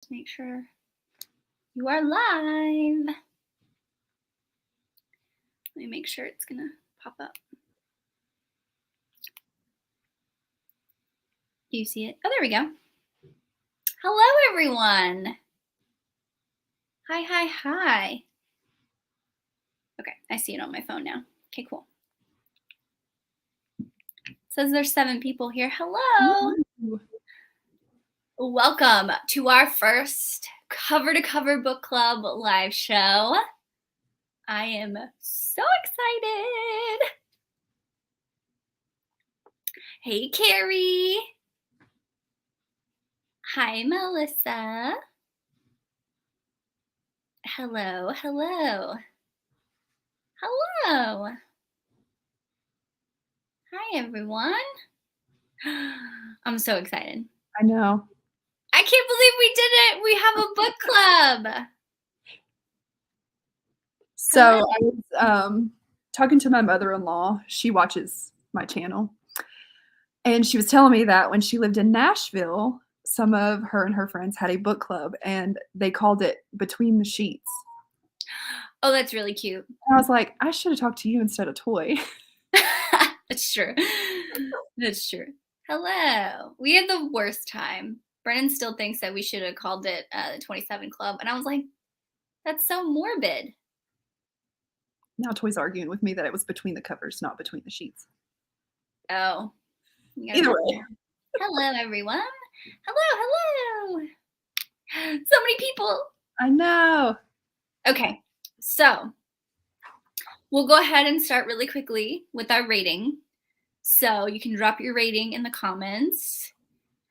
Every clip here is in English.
Make sure you are live. Let me make sure it's gonna pop up. Do you see it? Oh, there we go. Hello, everyone. Hi. Okay, I see it on my phone now. Okay, cool. It says there's 7 people here. Hello. Ooh. Welcome to our first cover-to-cover book club live show. I am so excited. Hey, Carrie. Hi, Melissa. Hello. Hi, everyone. I'm so excited. I know. I can't believe we did it. We have a book club. So I was talking to my mother-in-law. She watches my channel. And she was telling me that when she lived in Nashville, some of her and her friends had a book club, and they called it Between the Sheets. Oh, that's really cute. And I was like, I should have talked to you instead of Toy. That's true. That's true. Hello. We had the worst time. Brennan still thinks that we should have called it the 27 Club. And I was like, that's so morbid. Now Toy's arguing with me that it was between the covers, not between the sheets. Oh. Either way. Hello, everyone. Hello. So many people. I know. Okay. So we'll go ahead and start really quickly with our rating. So you can drop your rating in the comments.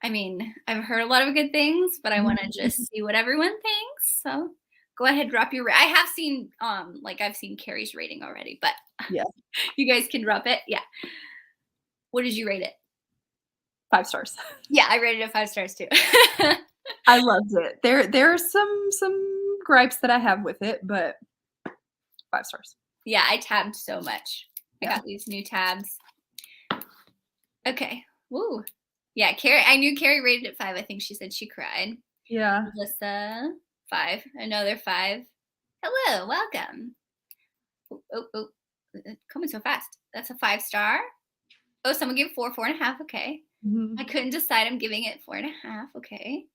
I mean, I've heard a lot of good things, but I want to just see what everyone thinks. So go ahead, drop your. I have seen, I've seen Carrie's rating already, but yeah, you guys can drop it. Yeah. What did you rate it? 5 stars. Yeah, I rated it 5 stars too. I loved it. There are some gripes that I have with it, but 5 stars. Yeah, I tabbed so much. I got these new tabs. Okay. Woo. Yeah, Carrie. I knew Carrie rated it 5. I think she said she cried. Yeah. Melissa, 5. Another 5. Hello, welcome. Oh, coming so fast. That's a 5 star. Oh, someone gave 4.5. Okay. Mm-hmm. I couldn't decide. I'm giving it 4.5. Okay.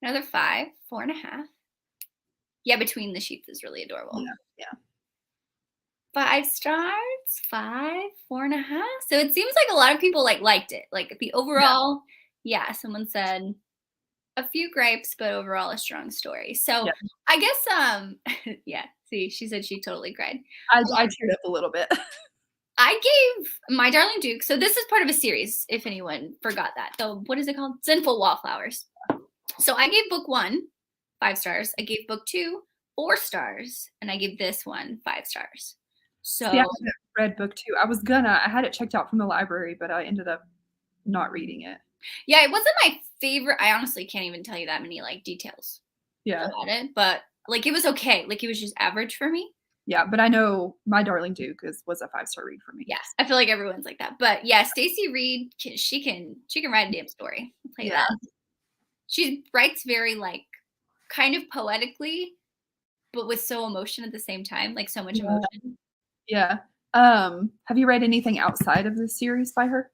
Another 5, 4.5. Yeah, Between the Sheets is really adorable. Yeah. 5 stars, 5, 4.5. So it seems like a lot of people liked it. Like the overall, someone said a few gripes, but overall a strong story. So I guess, see, she said she totally cried. I teared up a little bit. I gave My Darling Duke. So this is part of a series, if anyone forgot that. So what is it called? Sinful Wallflowers. So I gave book 1 5 stars. I gave book 2 4 stars. And I gave this one 5 stars. So I haven't read book 2. I had it checked out from the library, but I ended up not reading it. Yeah, it wasn't my favorite. I honestly can't even tell you that many details about it, but it was okay. It was just average for me. Yeah, but I know My Darling Duke was a 5-star read for me. Yes, I feel like everyone's like that. But yeah, Stacey Reed, she can write a damn story. I'll tell you that. She writes very kind of poetically, but with so emotion at the same time, so much emotion. Yeah. Have you read anything outside of the series by her?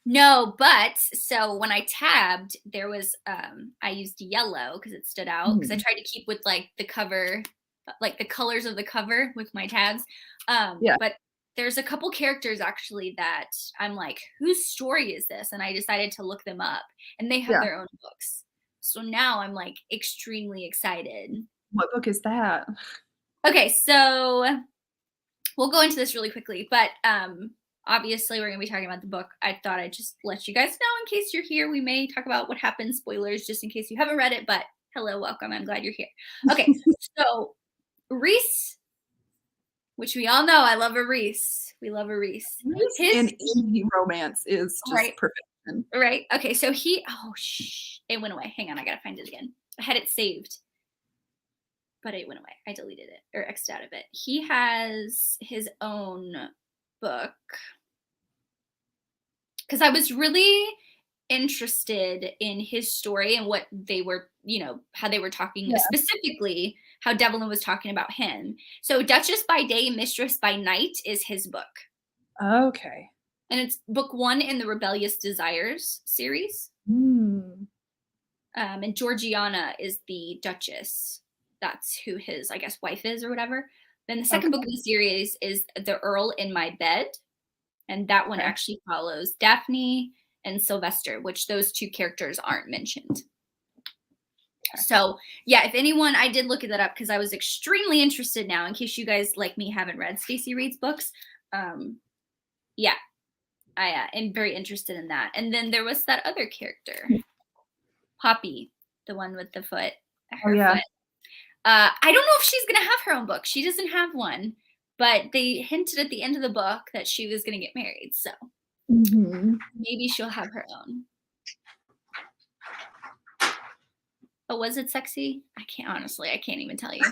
No, but so when I tabbed, there was I used yellow because it stood out because I tried to keep with the cover, the colors of the cover with my tabs. But there's a couple characters actually that I'm like, whose story is this? And I decided to look them up, and they have their own books. So now I'm extremely excited. What book is that? Okay, so we'll go into this really quickly, but obviously we're going to be talking about the book. I thought I'd just let you guys know in case you're here. We may talk about what happens, spoilers, just in case you haven't read it, but hello, welcome. I'm glad you're here. Okay, so Reese, which we all know, I love a Reese. We love a Reese. His indie romance is just perfection. Right. Okay, so it went away. Hang on, I got to find it again. I had it saved, but it went away. I deleted it or X'd out of it. He has his own book because I was really interested in his story and what they were, how they were talking, Yeah. specifically how Devlin was talking about him. So Duchess by Day, Mistress by Night is his book. Okay. And it's book 1 in the Rebellious Desires series. Mm. And Georgiana is the Duchess. That's who his, I guess, wife is or whatever. Then the second book of the series is The Earl in My Bed. And that one actually follows Daphne and Sylvester, which those 2 characters aren't mentioned. So yeah, if anyone, I did look that up because I was extremely interested now, in case you guys like me haven't read Stacey Reid's books. Yeah, I am very interested in that. And then there was that other character, Poppy, the one with the foot. Her foot. I don't know if she's going to have her own book. She doesn't have one, but they hinted at the end of the book that she was going to get married. So maybe she'll have her own. But was it sexy? I can't even tell you.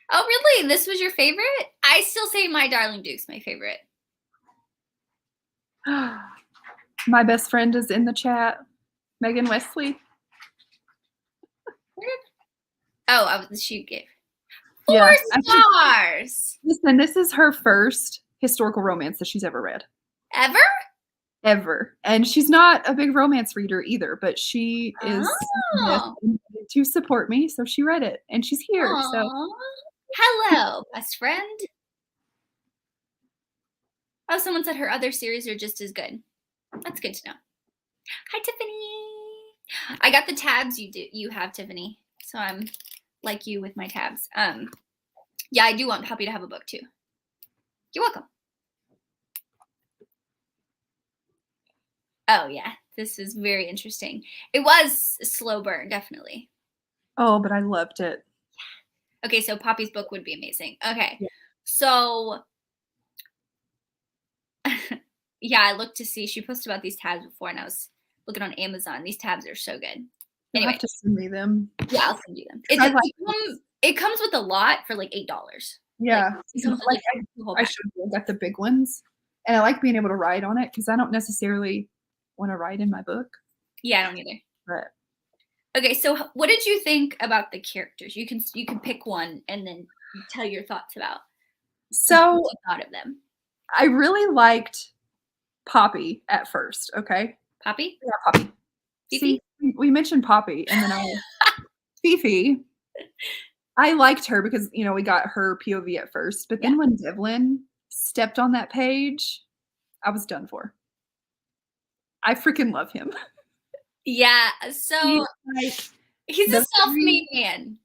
Oh, really? This was your favorite? I still say My Darling Duke's my favorite. My best friend is in the chat. Megan Wesley. She gave 4 stars. Listen, this is her first historical romance that she's ever read. Ever. And she's not a big romance reader either, but she is to support me, so she read it and she's here. Aww. So hello, best friend. Oh, someone said her other series are just as good. That's good to know. Hi, Tiffany. I got the tabs you have, Tiffany. So I'm like you with my tabs. Yeah, I do want Poppy to have a book too. You're welcome. Oh yeah, this is very interesting. It was a slow burn, definitely. Oh, but I loved it. Yeah. Okay, so Poppy's book would be amazing. Okay, so yeah, I looked to see, she posted about these tabs before, and I was looking on Amazon. These tabs are so good. Anyway, have to send me them. Yeah, I'll send you them. It comes with a lot for like $8. Yeah, I should have got the big ones, and I like being able to write on it because I don't necessarily want to write in my book. Yeah, I don't either. But okay, so what did you think about the characters? You can pick one and then tell your thoughts about. So what you thought of them. I really liked Poppy at first. Okay, Poppy. Yeah, Poppy. Fifi? See, we mentioned Poppy, and then Fifi. I liked her because, we got her POV at first. But then when Devlin stepped on that page, I was done for. I freaking love him. Yeah. So he's a self-made man.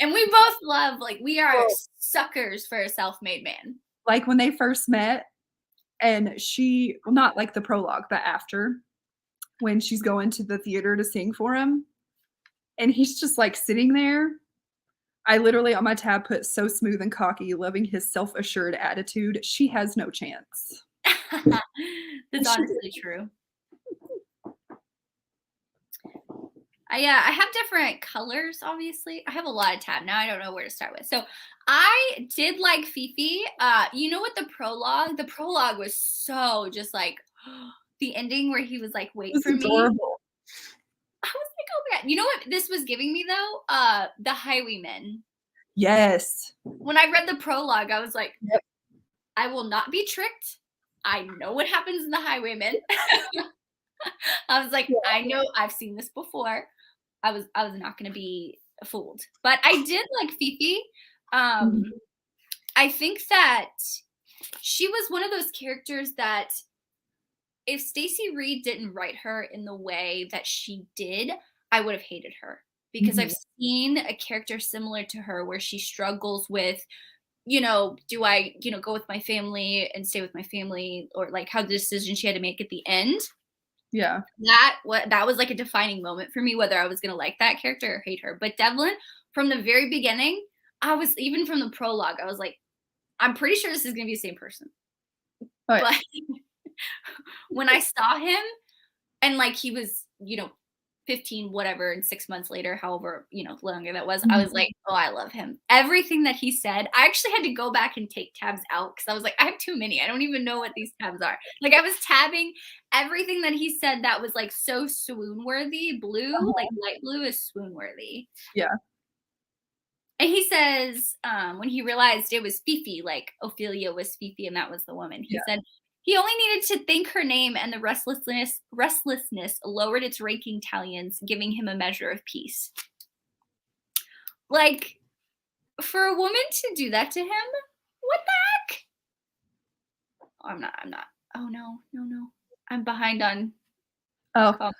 And we both love, we are suckers for a self-made man. Like when they first met and not like the prologue, but after, when she's going to the theater to sing for him and he's just sitting there. I literally on my tab put so smooth and cocky, loving his self-assured attitude. She has no chance. That's honestly true. I have different colors, obviously. I have a lot of tabs. Now I don't know where to start with. So I did like Fifi. What the prologue was so just the ending where he was wait for me. Adorable. I was oh man. You know what this was giving me though? The Highwaymen. Yes. When I read the prologue, I was like, yep. I will not be tricked. I know what happens in the Highwaymen. I was like, I know I've seen this before. I was not going to be fooled. But I did like Fifi. I think that she was one of those characters that if Stacey Reid didn't write her in the way that she did, I would have hated her. Because I've seen a character similar to her where she struggles with, do I, go with my family and stay with my family, or how the decision she had to make at the end. Yeah. That was a defining moment for me, whether I was going to like that character or hate her. But Devlin, from the very beginning, even from the prologue, I was like, I'm pretty sure this is going to be the same person. But when I saw him and he was, 15 whatever and 6 months later, however, longer that was, I was like, oh, I love him. Everything that he said, I actually had to go back and take tabs out because I was like, I have too many. I don't even know what these tabs are. Like I was tabbing everything that he said that was like so swoon worthy. Blue, like light blue is swoon worthy. Yeah. And he says, when he realized it was Fifi, like Ophelia was Fifi and that was the woman, he said, he only needed to think her name and the restlessness lowered its ranking talons, giving him a measure of peace. Like, for a woman to do that to him, what the heck? Oh, I'm not. Oh, no. I'm behind on comments.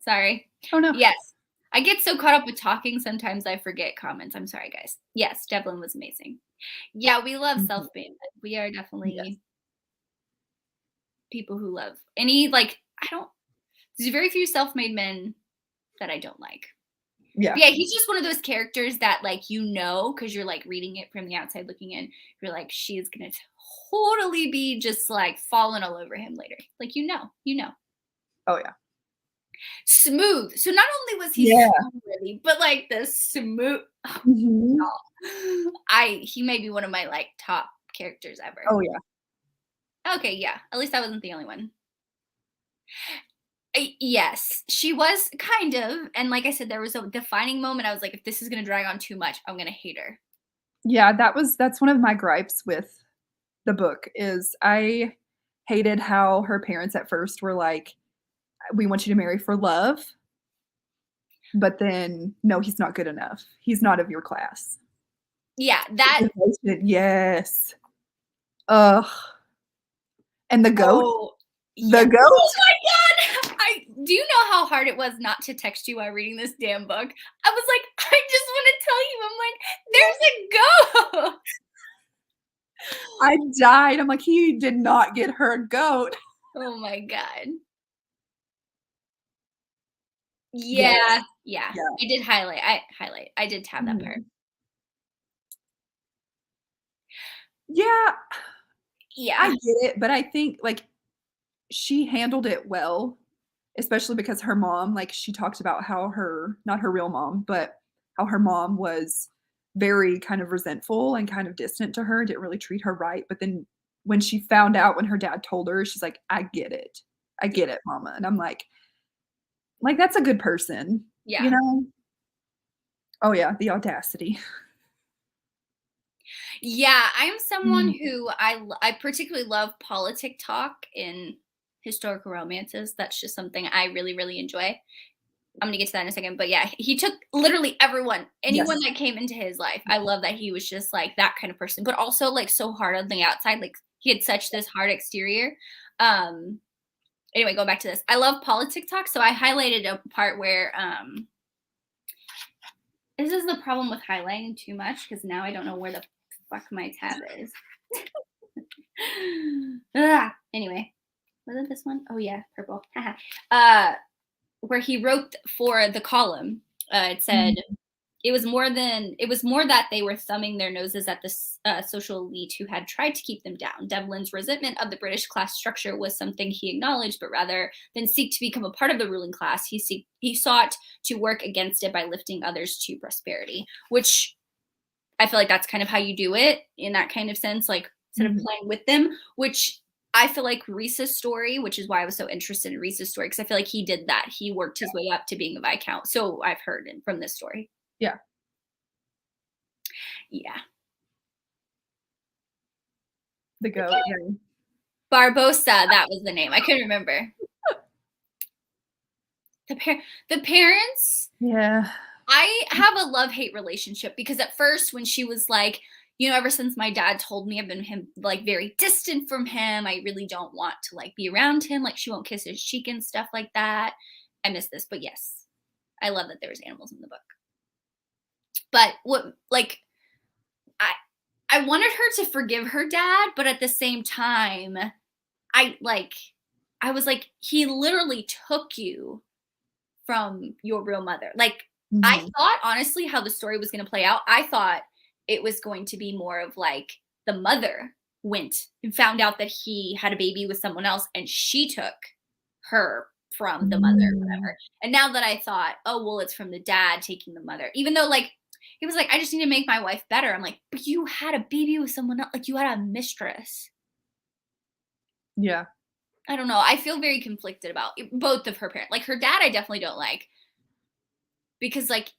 Sorry. Oh, no. Yes. I get so caught up with talking, sometimes I forget comments. I'm sorry, guys. Yes, Devlin was amazing. Yeah, we love self-made. We are definitely people who love there's very few self-made men that I don't like. Yeah. But yeah, he's just one of those characters that because you're like reading it from the outside looking in, you're like, she is gonna totally be just like falling all over him later. Like Oh yeah. Smooth. So not only was he smooth, but like the smooth he may be one of my like top characters ever. Oh yeah. Okay, yeah. At least I wasn't the only one. Yes, she was kind of. And like I said, there was a defining moment. I was like, if this is going to drag on too much, I'm going to hate her. Yeah, that's one of my gripes with the book is I hated how her parents at first were like, we want you to marry for love. But then, no, he's not good enough. He's not of your class. Yeah, that. Yes. Ugh. And the goat. Oh, the goat. Oh my God. Do you know how hard it was not to text you while reading this damn book? I was like, I just want to tell you. I'm like, there's a goat. I died. I'm like, he did not get her a goat. Oh my God. Yeah. I did highlight. I did tab that part. Yeah. I Yeah. get it, but I think like she handled it well, especially because her mom, like she talked about how not her real mom, but how her mom was very kind of resentful and kind of distant to her, didn't really treat her right. But then when she found out, when her dad told her, she's like, I get it, mama. And I'm like that's a good person. Yeah. Oh yeah, the audacity. Yeah, I'm someone who I particularly love politic talk in historical romances. That's just something I really, really enjoy. I'm going to get to that in a second. But yeah, he took literally anyone that came into his life. I love that he was just like that kind of person, but also like so hard on the outside. Like he had such this hard exterior. Anyway, going back to this. I love politic talk. So I highlighted a part where this is the problem with highlighting too much because now I don't know where the fuck my tab is. Anyway, was it this one? Oh yeah, purple. Where he wrote for the column, it said it was more that they were thumbing their noses at the social elite who had tried to keep them down. Devlin's resentment of the British class structure was something he acknowledged, but rather than seek to become a part of the ruling class, he sought to work against it by lifting others to prosperity, which I feel like that's kind of how you do it in that kind of sense, like instead of playing with them, which I feel like Reese's story, which is why I was so interested in Reese's story, because I feel like he did that. He worked his way up to being a Viscount. So I've heard from this story. Yeah. Yeah. The goat. Yeah. Barbosa, that was the name. I couldn't remember. The parents. Yeah. I have a love-hate relationship because at first when she was like, ever since my dad told me I've been like very distant from him, I really don't want to like be around him. Like she won't kiss his cheek and stuff like that. I miss this, but yes, I love that there was animals in the book. But I wanted her to forgive her dad, but at the same time, I was like, he literally took you from your real mother. Like I thought honestly how the story was going to play out. I thought it was going to be more of like the mother went and found out that he had a baby with someone else and she took her from the mother, whatever. And now that I thought, oh, well, it's from the dad taking the mother, even though like, he was like, I just need to make my wife better. I'm like, but you had a baby with someone else. Like you had a mistress. Yeah. I don't know. I feel very conflicted about both of her parents. Like her dad, I definitely don't like because like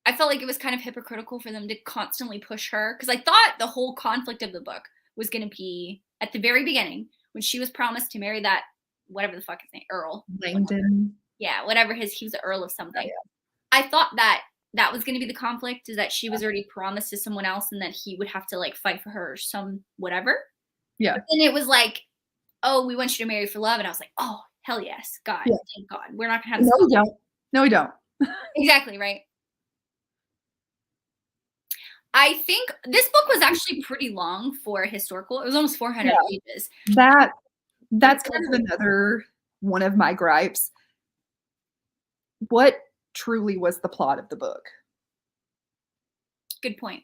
I felt like it was kind of hypocritical for them to constantly push her because I thought the whole conflict of the book was going to be at the very beginning when she was promised to marry that whatever the fuck his name, Earl Langdon. Yeah, whatever he was the Earl of something. Oh, yeah. I thought that that was going to be the conflict is that she was already promised to someone else and that he would have to like fight for her or some whatever. Yeah. But then it was like, oh, we want you to marry for love. And I was like, oh, hell yes. God, Yeah. thank God. We're not going to have No, this. we don't. No, we don't. Exactly, right? I think this book was actually pretty long for historical. It was almost 400 pages. That's kind of another one of my gripes. What truly was the plot of the book? Good point.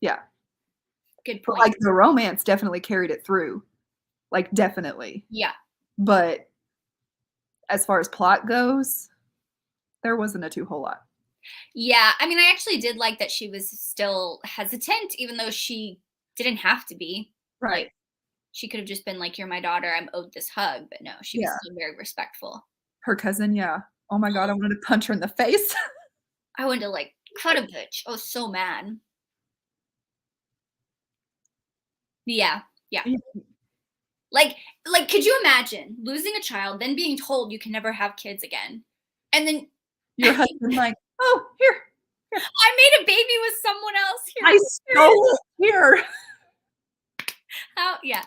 Yeah. Good point. But, like the romance definitely carried it through. Like definitely. Yeah. But as far as plot goes, there wasn't a whole lot. Yeah, I mean, I actually did like that she was still hesitant, even though she didn't have to be. Right. Like, she could have just been like, "You're my daughter. I'm owed this hug," but no, she was still very respectful. Her cousin, yeah. Oh my God, I wanted to punch her in the face. I wanted to like cut a bitch. I was so mad. Yeah. Like, could you imagine losing a child, then being told you can never have kids again, and then your husband like, oh, here. I made a baby with someone else. Here, I stole it here. How? Yeah.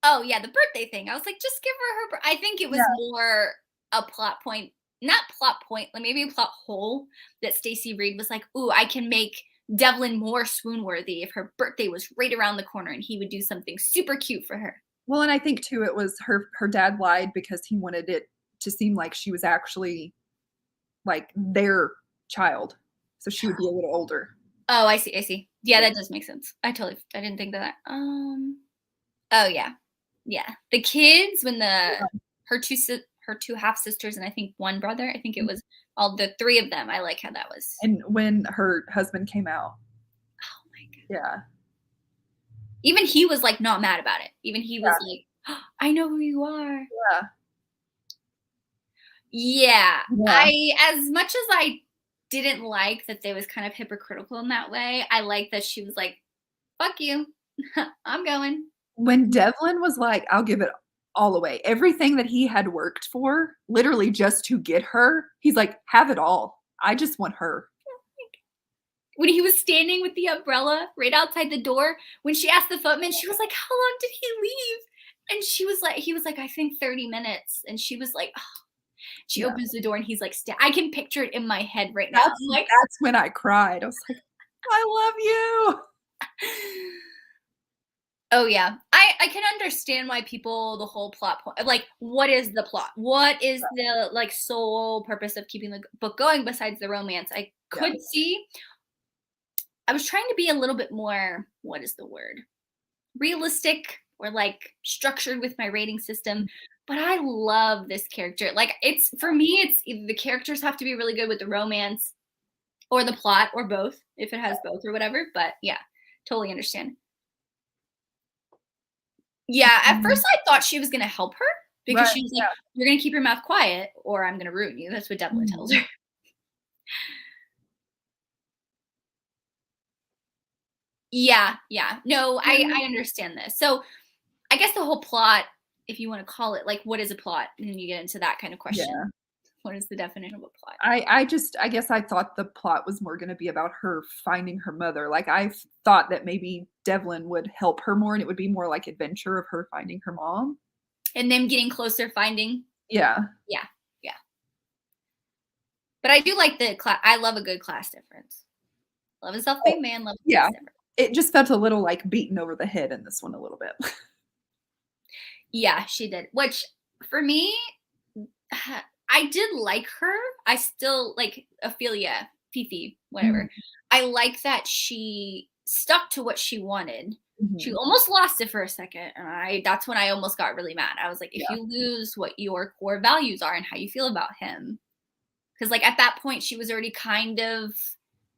Oh yeah, the birthday thing. I was like, just give her. I think it was more a plot point, not plot point, like maybe a plot hole that Stacey Reed was like, ooh, I can make Devlin more swoon worthy if her birthday was right around the corner and he would do something super cute for her. Well, and I think too, it was her dad lied because he wanted it to seem like she was actually like their child. So she would be a little older. Oh, I see. Yeah, that does make sense. I didn't think of that. Oh yeah. Yeah. The kids when her two half sisters and I think one brother, I think it was all the three of them. I like how that was. And when her husband came out. Oh my God. Yeah. Even he was like not mad about it. Even he was like, oh, I know who you are. Yeah. As much as I didn't like that they was kind of hypocritical in that way, I like that she was like, fuck you. I'm going. When Devlin was like, I'll give it all away, everything that he had worked for, literally just to get her, he's like, have it all. I just want her. When he was standing with the umbrella right outside the door, when she asked the footman, she was like, how long did he leave? And he was like, I think 30 minutes. And she was like, oh. She opens the door and he's like, I can picture it in my head right now. That's when I cried. I was like, I love you. Oh yeah. I can understand why people, the whole plot point, like what is the plot? What is the like sole purpose of keeping the book going besides the romance? I could see. I was trying to be a little bit more, what is the word? Realistic or like structured with my rating system. But I love this character. Like for me, it's either the characters have to be really good with the romance or the plot or both, if it has both or whatever. But yeah, totally understand. Yeah, at first I thought she was going to help her because she was like, you're going to keep your mouth quiet or I'm going to ruin you. That's what Devlin tells her. Yeah. No, I understand this. So I guess the whole plot, if you want to call it, like, what is a plot? And then you get into that kind of question. Yeah. What is the definition of a plot? I guess I thought the plot was more going to be about her finding her mother. Like I thought that maybe Devlin would help her more and it would be more like adventure of her finding her mom. And them getting closer, finding. Yeah. But I do like I love a good class difference. Love a self-made man, love a class difference. It just felt a little like beaten over the head in this one a little bit. Yeah, she did. Which for me, I did like her. I still like Ophelia, Fifi, whatever. I like that she stuck to what she wanted, She Mhm. almost lost it for a second, and that's when I almost got really mad. I was like, if Yeah. you lose what your core values are and how you feel about him, because like at that point she was already kind of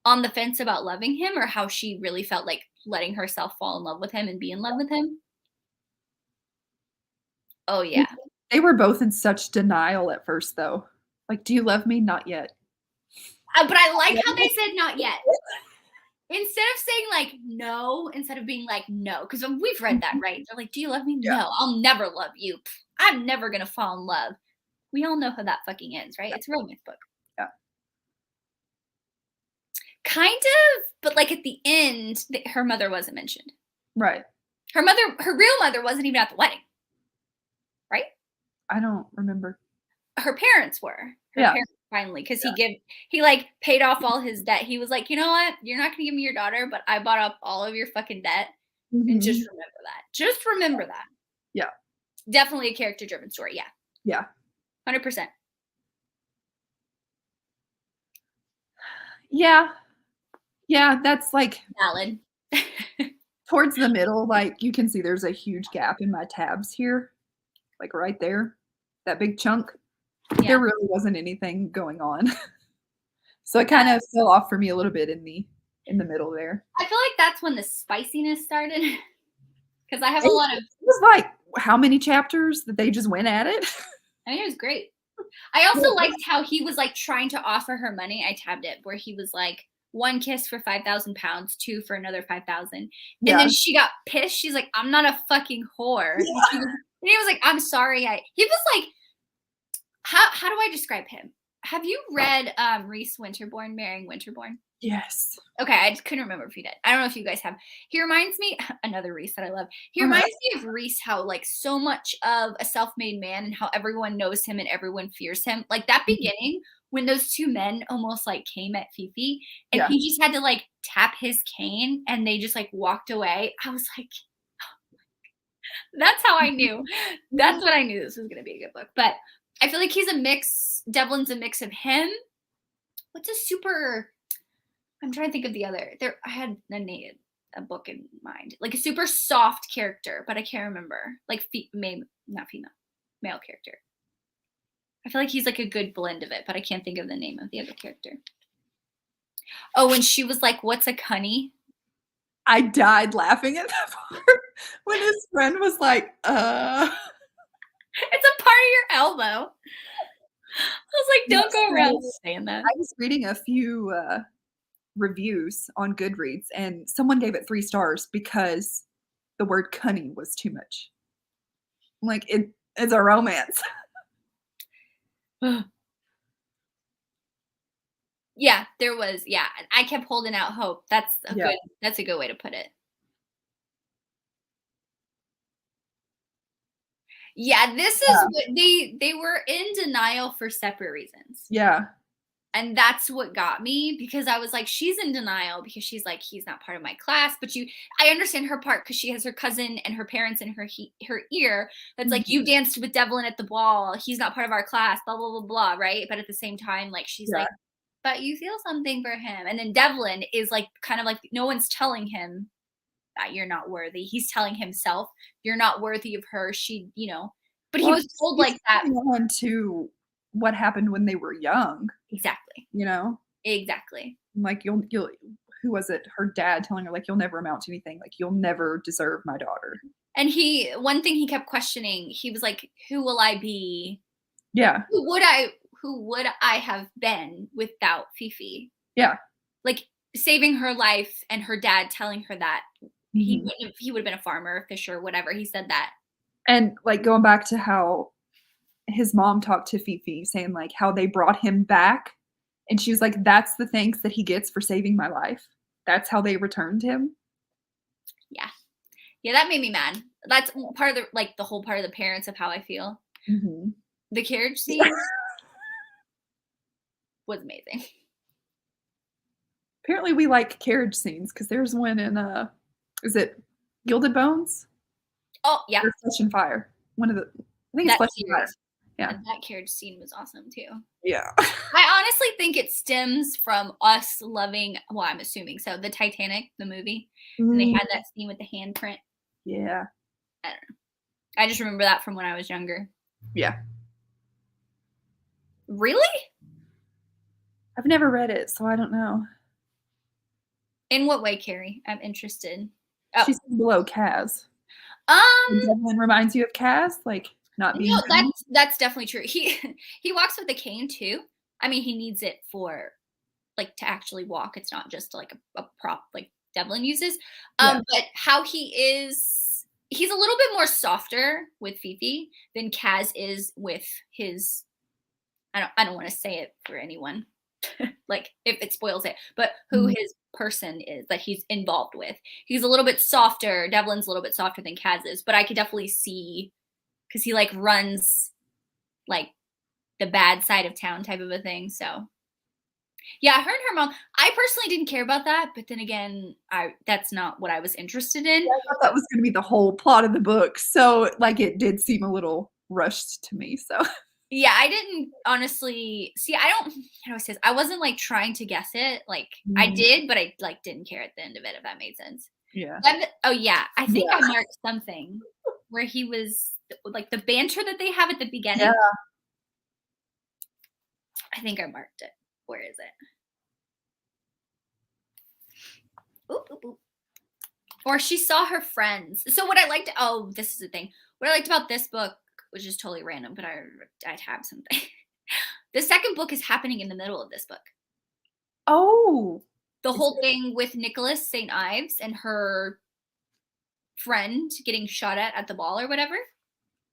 on the fence about loving him, or how she really felt like letting herself fall in love with him and be in love with him. Oh yeah. They were both in such denial at first, though. Like, "Do you love me? Not yet." But I like how they said not yet. Instead of saying like no, instead of being like no, because we've read that, right? They're like, do you love me? Yeah. No, I'll never love you. I'm never gonna fall in love. We all know how that fucking ends, right? It's a romance book. Yeah. Kind of, but like at the end, her mother wasn't mentioned. Right. Her real mother wasn't even at the wedding, right? I don't remember. Her parents were. Her Yeah. parents finally, because he like paid off all his debt. He was like, you know what? You're not gonna give me your daughter, but I bought up all of your fucking debt. And just Mhm. remember that. Just remember that. Yeah. Definitely a character driven story. Yeah. Yeah. 100%. Yeah. Yeah, that's, like, Valid. towards the middle, like, you can see there's a huge gap in my tabs here, like, right there, that big chunk. Yeah. There really wasn't anything going on. So it kind of fell off for me a little bit in the middle there. I feel like that's when the spiciness started. Because I have a lot of. It was like how many chapters that they just went at it? I mean, it was great. I also liked how he was like trying to offer her money. I tabbed it where he was like, one kiss for 5,000 pounds, two for another 5,000. And Yeah. then she got pissed. She's like, I'm not a fucking whore. Yeah. And he was like, I'm sorry. He was like, how do I describe him? Have you read Reese Winterbourne, Marrying Winterbourne? Yes. Okay, I just couldn't remember if you did. I don't know if you guys have. He reminds me, another Reese that I love. He reminds me of Reese, how like so much of a self-made man and how everyone knows him and everyone fears him. Like that beginning when those two men almost like came at Fifi and Yeah. he just had to like tap his cane and they just like walked away. I was like, that's how I knew. That's what I knew this was going to be a good book. But I feel like he's a mix. Devlin's a mix of him. What's a super? I'm trying to think of the other. I had a book in mind, like a super soft character, but I can't remember. Like not female, male character. I feel like he's like a good blend of it, but I can't think of the name of the other character. Oh, and she was like, "What's a cunny?" I died laughing at that part when his friend was like, It's a part of your elbow. I was like, don't go around saying that. I was reading a few reviews on Goodreads, and someone gave it 3 stars because the word cunning was too much. I'm like, it's a romance. Yeah, there was. Yeah, I kept holding out hope. That's a good way to put it. Yeah, this is what they were in denial for separate reasons. Yeah. And that's what got me, because I was like, she's in denial because she's like, he's not part of my class. But I understand her part because she has her cousin and her parents in her ear. That's like, you danced with Devlin at the ball. He's not part of our class, blah, blah, blah, blah. Right. But at the same time, like, she's like, but you feel something for him. And then Devlin is like, kind of like, no one's telling him that you're not worthy. He's telling himself, you're not worthy of her. She, but he was told like that. On to what happened when they were young. Exactly. Exactly. Like you'll who was it? Her dad telling her like, you'll never amount to anything. Like you'll never deserve my daughter. And one thing he kept questioning, he was like, who will I be? Yeah. Who would I have been without Fifi? Yeah. Like saving her life and her dad telling her that he would have been a farmer, a fisher, whatever. He said that. And like going back to how his mom talked to Fifi, saying like how they brought him back, and she was like, that's the thanks that he gets for saving my life. That's how they returned him. Yeah, that made me mad. That's part of the whole part of the parents of how I feel. The carriage scene was amazing. Apparently we like carriage scenes because there's one in is it Gilded Bones? Oh yeah, or Flesh and Fire. One of the, I think it's Flesh and Fire. Yeah. And that carriage scene was awesome too. Yeah. I honestly think it stems from us loving, well, I'm assuming so, the Titanic, the movie, and they had that scene with the handprint. Yeah. I don't know. I just remember that from when I was younger. Yeah. Really? I've never read it, so I don't know. In what way, Carrie? I'm interested. Oh. She's below Kaz. Um, Devlin reminds you of Kaz, like not being. No, that's definitely true. He walks with a cane too. I mean, he needs it for like to actually walk. It's not just like a prop like Devlin uses. Yeah. But how he's a little bit more softer with Fifi than Kaz is with his. I don't want to say it for anyone, like if it spoils it, but who his person is that he's involved with. He's a little bit softer. Devlin's a little bit softer than Kaz is, but I could definitely see because he like runs like the bad side of town type of a thing. So yeah, her and her mom. I personally didn't care about that, but then again, that's not what I was interested in. Yeah, I thought that was going to be the whole plot of the book, so like it did seem a little rushed to me. So yeah, I didn't honestly see. I don't. How do I say this? I wasn't like trying to guess it. Like I did, but I like didn't care at the end of it. If that made sense. Yeah. Oh yeah, I think I marked something where he was like the banter that they have at the beginning. Yeah. I think I marked it. Where is it? Oop, oop, oop. Or she saw her friends. So what I liked, oh, this is the thing. What I liked about this book, which is totally random, but I tabbed something. The second book is happening in the middle of this book. Oh. The whole thing with Nicholas St. Ives and her friend getting shot at the ball or whatever.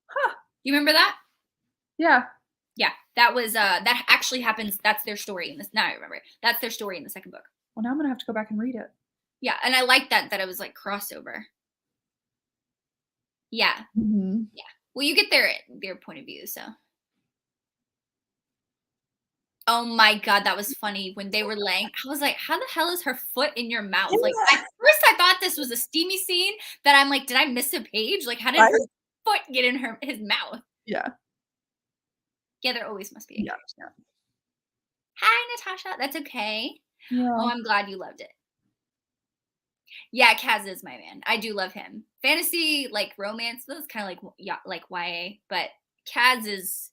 Huh. You remember that? Yeah. Yeah, that was that actually happens. That's their story in this. Now I remember. That's their story in the second book. Well, now I'm gonna have to go back and read it. Yeah, and I like that it was like crossover. Yeah. Yeah. Well, you get their point of view, so. Oh my god, that was funny when they were laying. I was like, how the hell is her foot in your mouth? Yeah. Like at first I thought this was a steamy scene that I'm like, did I miss a page? Like how did her foot get in his mouth? Yeah. Yeah, there always must be a yeah. Hi, Natasha. That's okay. Yeah. Oh, I'm glad you loved it. Yeah, Kaz is my man. I do love him. Fantasy, like romance, those kind of like YA, but Kaz is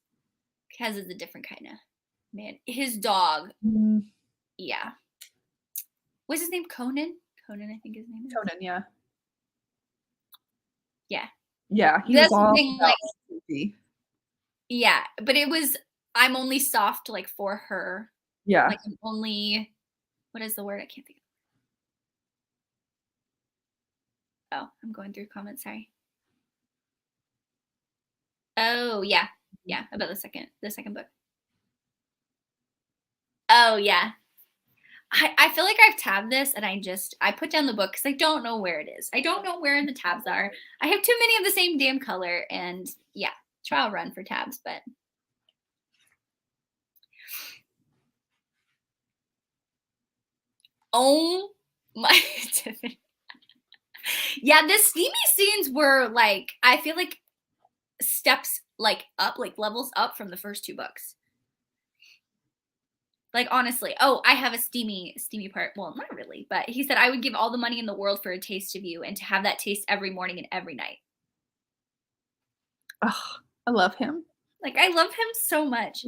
a different kind of man. His dog, yeah. What's his name? Conan? Conan, I think his name is. Conan, yeah. Yeah. Yeah, he was all like, yeah, but it was I'm only soft like for her. Yeah. Like I'm only what is the word? I can't think of. Oh, I'm going through comments, sorry. Oh, yeah. Yeah, about the second book. Oh, yeah. I feel like I've tabbed this and I put down the book because I don't know where it is. I don't know where the tabs are. I have too many of the same damn color and yeah, trial run for tabs, but oh my Tiffany. Yeah, the steamy scenes were like I feel like steps like up, like levels up from the first two books. Like honestly, oh, I have a steamy part. Well, not really, but he said I would give all the money in the world for a taste of you and to have that taste every morning and every night. Oh, I love him. Like I love him so much.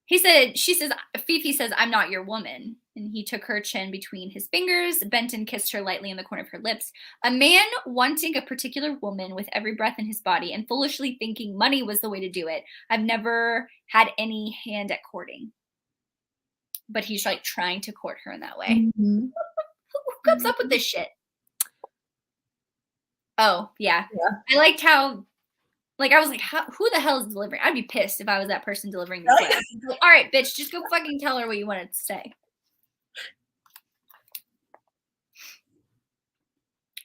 She says, Fifi says, I'm not your woman. And he took her chin between his fingers, bent and kissed her lightly in the corner of her lips. A man wanting a particular woman with every breath in his body and foolishly thinking money was the way to do it. I've never had any hand at courting. But he's like trying to court her in that way. Who comes up with this shit? Oh, yeah. I liked how like, I was like, who the hell is delivering? I'd be pissed if I was that person delivering this letter. Like, all right, bitch, just go fucking tell her what you wanted to say.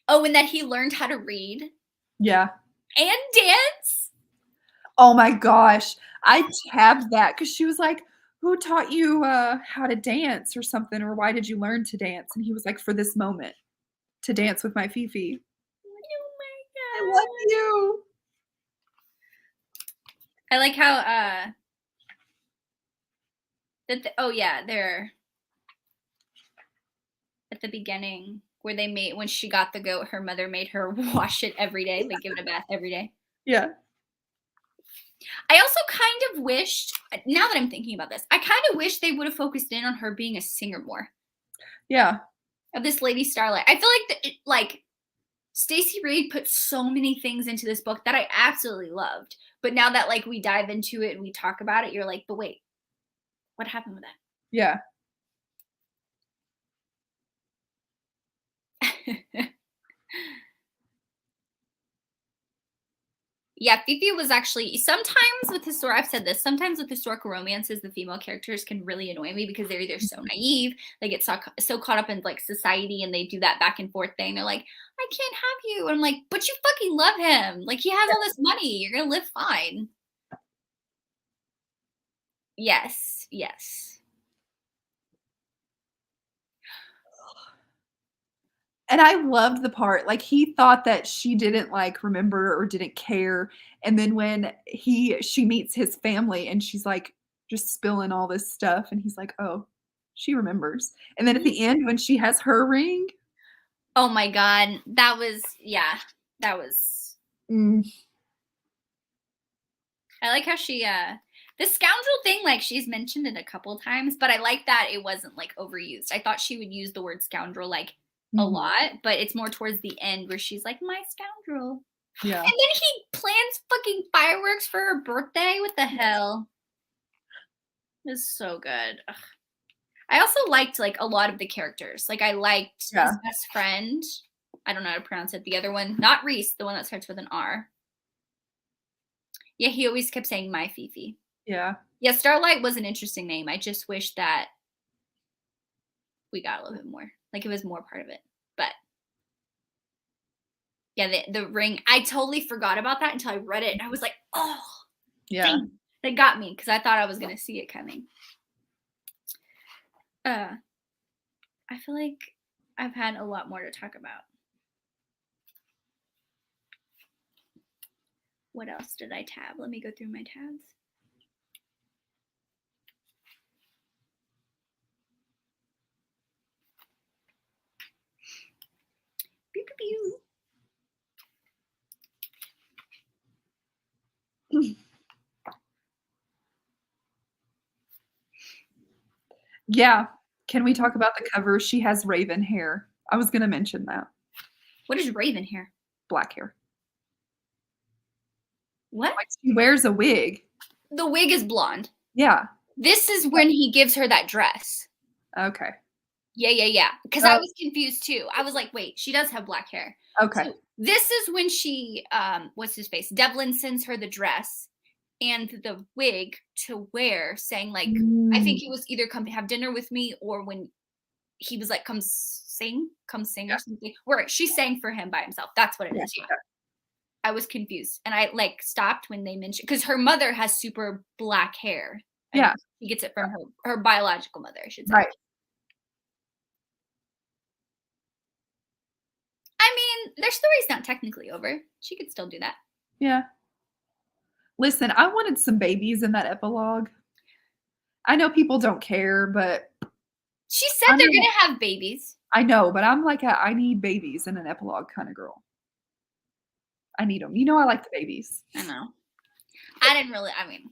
Oh, and that he learned how to read. Yeah. And dance. Oh my gosh. I tabbed that because she was like, who taught you how to dance or something? Or why did you learn to dance? And he was like, for this moment, to dance with my Fifi. Oh my God. I love you. I like how oh yeah, they're at the beginning where they made when she got the goat, her mother made her wash it every day, like give it a bath every day. Yeah. I also kind of wished, now that I'm thinking about this, I kind of wish they would have focused in on her being a singer more. Yeah. Of this Lady Starlight. I feel like like Stacey Reid put so many things into this book that I absolutely loved. But now that like we dive into it and we talk about it, you're like, but wait, what happened with Yeah. that? Yeah, Fifi was actually sometimes with historical. I've said this. Sometimes with historical romances, the female characters can really annoy me because they're either so naive, they get so caught up in like society, and they do that back and forth thing. They're like, "I can't have you," and I'm like, "But you fucking love him. Like he has all this money. You're gonna live fine." Yes, yes. And I loved the part, like, he thought that she didn't, like, remember or didn't care, and then when she meets his family and she's, like, just spilling all this stuff, and he's like, "Oh, she remembers." And then at the end, when she has her ring. Oh my god, that was that was. Mm. I like how she the scoundrel thing, like she's mentioned it a couple times, but I like that it wasn't like overused. I thought she would use the word scoundrel like a Mhm. lot, but it's more towards the end where she's like, my scoundrel. Yeah. And then he plans fucking fireworks for her birthday. What the hell? This is so good. Ugh. I also liked like a lot of the characters. Like I liked Yeah. his best friend. I don't know how to pronounce it. The other one, not Reese, the one that starts with an R. Yeah, he always kept saying my Fifi. Yeah. Yeah, Starlight was an interesting name. I just wish that we got a little bit more. Like it was more part of it. But yeah, the ring, I totally forgot about that until I read it and I was like, oh, Yeah. dang. That got me because I thought I was gonna see it coming. I feel like I've had a lot more to talk about. What else did I tab? Let me go through my tabs. Pew, pew, pew. Yeah. Can we talk about the cover? She has raven hair. I was gonna mention that. What is raven hair? Black hair. What? Like she wears a wig. The wig is blonde. Yeah. This is when he gives her that dress. Okay. Yeah. Because I was confused too. I was like, wait, she does have black hair. Okay. So this is when she, what's his face? Devlin sends her the dress and the wig to wear, saying like, I think he was either come have dinner with me or when he was like, come sing or something. Where she sang for him by himself. That's what it is. Yeah. I was confused. And I like stopped when they mentioned, because her mother has super black hair. Yeah. She gets it from her biological mother, I should say. Right. I mean, their story's not technically over. She could still do that. Yeah. Listen, I wanted some babies in that epilogue. I know people don't care, but she said they're gonna have babies. I know, but I'm like I need babies in an epilogue kind of girl. I need them. You know, I like the babies. I know. I didn't really. I mean,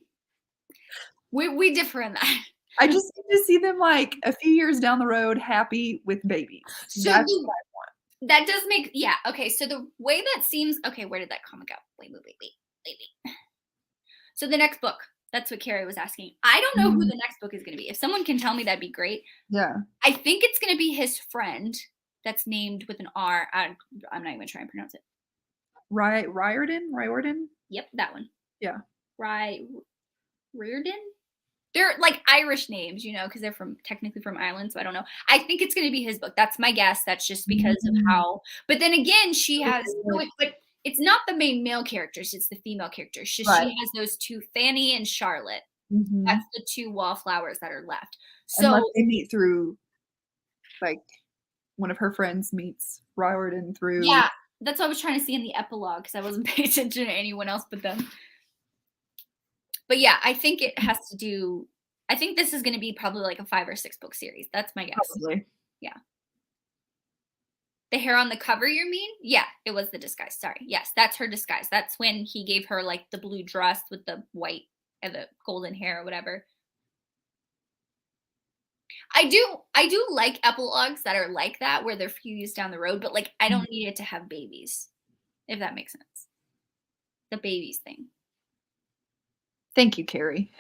we differ in that. I just need to see them like a few years down the road, happy with babies. So that's what I want. That does make okay. So the way that seems okay. Where did that comic go? Wait. So the next book. That's what Carrie was asking. I don't know who the next book is going to be. If someone can tell me, that'd be great. Yeah. I think it's going to be his friend that's named with an R. I'm not even trying to pronounce it. Riordan? Yep, that one. Yeah. Riordan? They're like Irish names, you know, because they're technically from Ireland, so I don't know. I think it's going to be his book. That's my guess. That's just because of how. But then again, she has. But it's not the main male characters; it's the female characters. She has those two, Fanny and Charlotte. Mm-hmm. That's the two wallflowers that are left. So unless they meet through, like, one of her friends meets Riordan through. Yeah, that's what I was trying to see in the epilogue because I wasn't paying attention to anyone else but them. But yeah, I think it has to do. I think this is going to be probably like a 5 or 6 book series. That's my guess. Probably. Yeah. The hair on the cover, you mean? Yeah, it was the disguise. Sorry. Yes, that's her disguise. That's when he gave her like the blue dress with the white and the golden hair or whatever. I do like epilogues that are like that where they're a few years down the road, but like I don't need it to have babies, if that makes sense. The babies thing. Thank you, Carrie.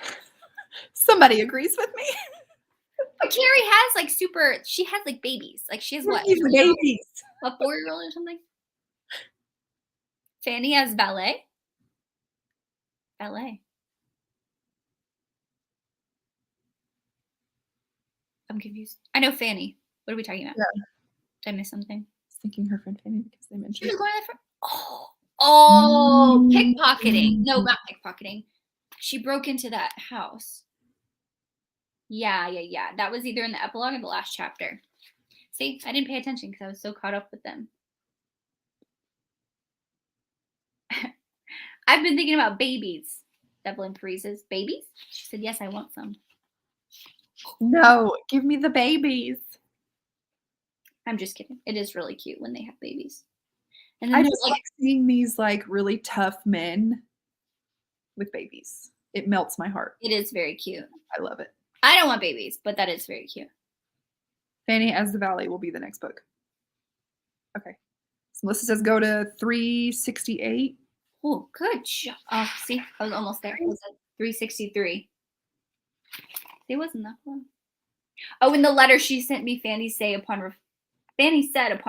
Somebody agrees with me. But Carrie has like she has like babies. Like she has what? These babies. A 4-year-old or something? Fanny has ballet. Ballet. I'm confused. I know Fanny. What are we talking about? Yeah. Did I miss something? I was thinking her friend Fanny because they She mentioned was going there for pickpocketing. No, Mm. not pickpocketing. She broke into that house. Yeah. That was either in the epilogue or the last chapter. See, I didn't pay attention because I was so caught up with them. I've been thinking about babies. Devlin freezes. Babies? She said, yes, I want some. No, give me the babies. I'm just kidding. It is really cute when they have babies. And then I there's just like seeing these like really tough men with babies. It melts my heart. It is very cute. I love it. I don't want babies, but that is very cute. Fanny as the Valley will be the next book. Okay. So Melissa says go to 368. Oh, good job. Oh, see, I was almost there. I was at 363. It wasn't that one. Oh, in the letter she sent me, Fanny said upon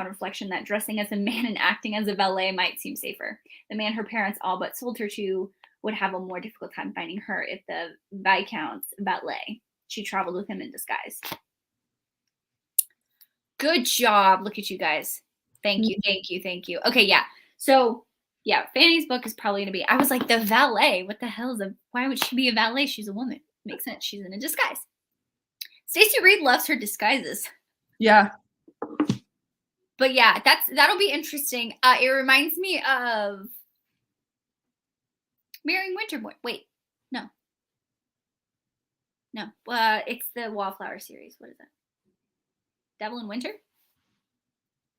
reflection that dressing as a man and acting as a valet might seem safer. The man her parents all but sold her to would have a more difficult time finding her if the Viscount's valet. She traveled with him in disguise. Good job. Look at you guys. Thank you. Okay, yeah. So, yeah, Fanny's book is probably going to be, I was like, the valet. What the hell why would she be a valet? She's a woman. Makes sense. She's in a disguise. Stacey Reid loves her disguises. Yeah. But yeah, that'll be interesting. It reminds me of Marrying Winterbourne. Wait, no. It's the Wallflower series. What is that? Devil in Winter?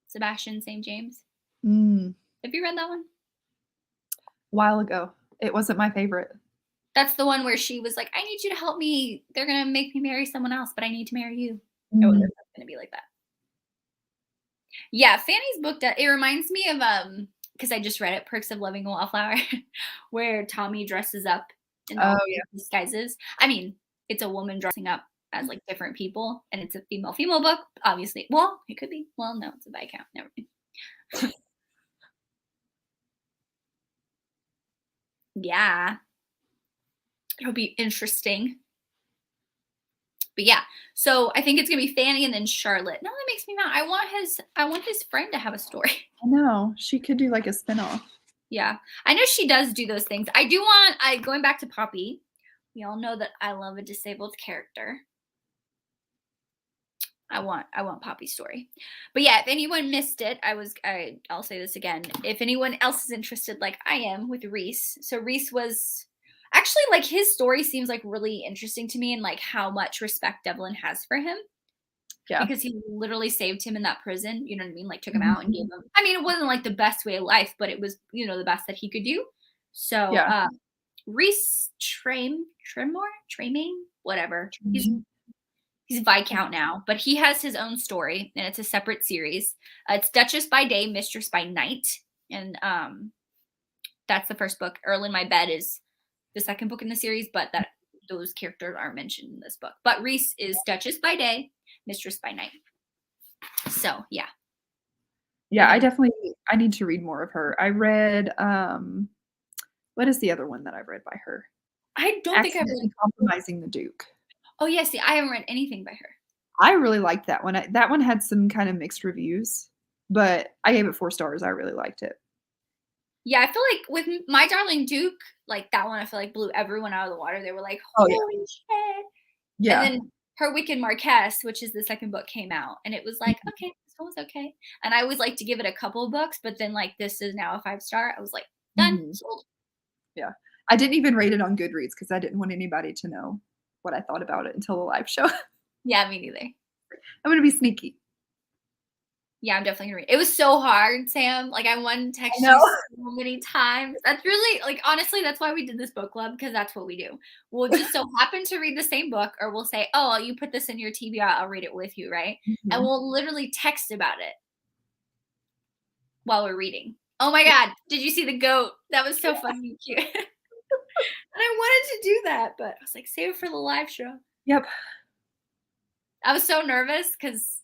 Sebastian St. James. Have you read that one? A while ago. It wasn't my favorite. That's the one where she was like, I need you to help me. They're going to make me marry someone else, but I need to marry you. It was going to be like that. Yeah, Fanny's book, it reminds me of, because I just read it, Perks of Loving a Wallflower, where Tommy dresses up in all disguises. I mean, it's a woman dressing up as like different people, and it's a female book, obviously. Well, it could be. Well, no, it's a Viscount. Never mind. Yeah. It'll be interesting. But yeah, so I think it's gonna be Fanny and then Charlotte. No, that makes me mad. I want his friend to have a story. I know. She could do like a spinoff. Yeah. I know she does do those things. Going back to Poppy, we all know that I love a disabled character. I want Poppy's story. But yeah, if anyone missed it, I'll say this again. If anyone else is interested, like I am with Reese. So Reese was actually like his story seems like really interesting to me and like how much respect Devlin has for him. Yeah. Because he literally saved him in that prison. You know what I mean? Like took him out and gave him. I mean, it wasn't like the best way of life, but it was, the best that he could do. So Yeah. Reese Tremaine, whatever. He's Viscount now, but he has his own story, and it's a separate series. It's Duchess by Day, Mistress by Night, and that's the first book. Earl in My Bed is the second book in the series, but those characters aren't mentioned in this book. But Reese is Duchess by Day, Mistress by Night. So yeah. Yeah, I need to read more of her. I read what is the other one that I've read by her? I don't think I've read Compromising the Duke. Oh yeah, see, I haven't read anything by her. I really liked that one. That one had some kind of mixed reviews, but I gave it 4 stars. I really liked it. Yeah, I feel like with My Darling Duke, like that one, I feel like blew everyone out of the water. They were like, "Holy shit!" Yeah. And then Her Wicked Marquess, which is the second book, came out, and it was like, okay, this one was okay. And I always like to give it a couple of books, but then like this is now a 5-star. I was like, done, sold. Yeah. I didn't even rate it on Goodreads because I didn't want anybody to know what I thought about it until the live show. Yeah, me neither. I'm gonna be sneaky. Yeah, I'm definitely gonna read. It was so hard, Sam. Like I wanted to text I know. you so many times. That's really like honestly, that's why we did this book club because that's what we do. We'll just so happen to read the same book, or we'll say, "Oh, you put this in your TBR, I'll read it with you," right? And Mhm. we'll literally text about it while we're reading. Oh my god, did you see the goat? That was so funny and cute. And I wanted to do that, but I was like, save it for the live show. Yep. I was so nervous because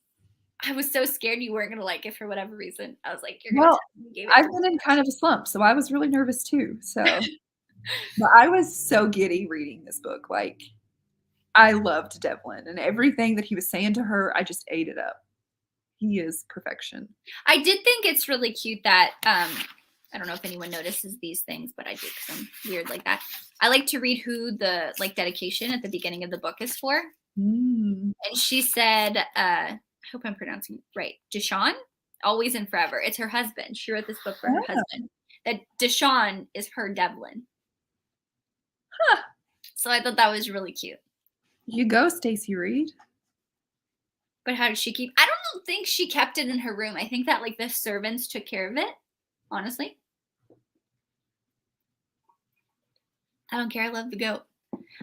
I was so scared you weren't gonna like it for whatever reason. I was like, you're gonna Well, tell me you gave it I've to been in kind of a slump, so I was really nervous too. So, but I was so giddy reading this book. Like, I loved Devlin and everything that he was saying to her. I just ate it up. He is perfection. I did think it's really cute that I don't know if anyone notices these things, but I do because I'm weird like that. I like to read who the like dedication at the beginning of the book is for. Mm. And she said, I hope I'm pronouncing it right, Deshawn, always and forever. It's her husband. She wrote this book for her Oh, husband. That Deshawn is her Devlin. huh. So I thought that was really cute. You go, Stacey Reed. But how did she keep? I don't think she kept it in her room. I think that like the servants took care of it. Honestly, I don't care. I love the goat,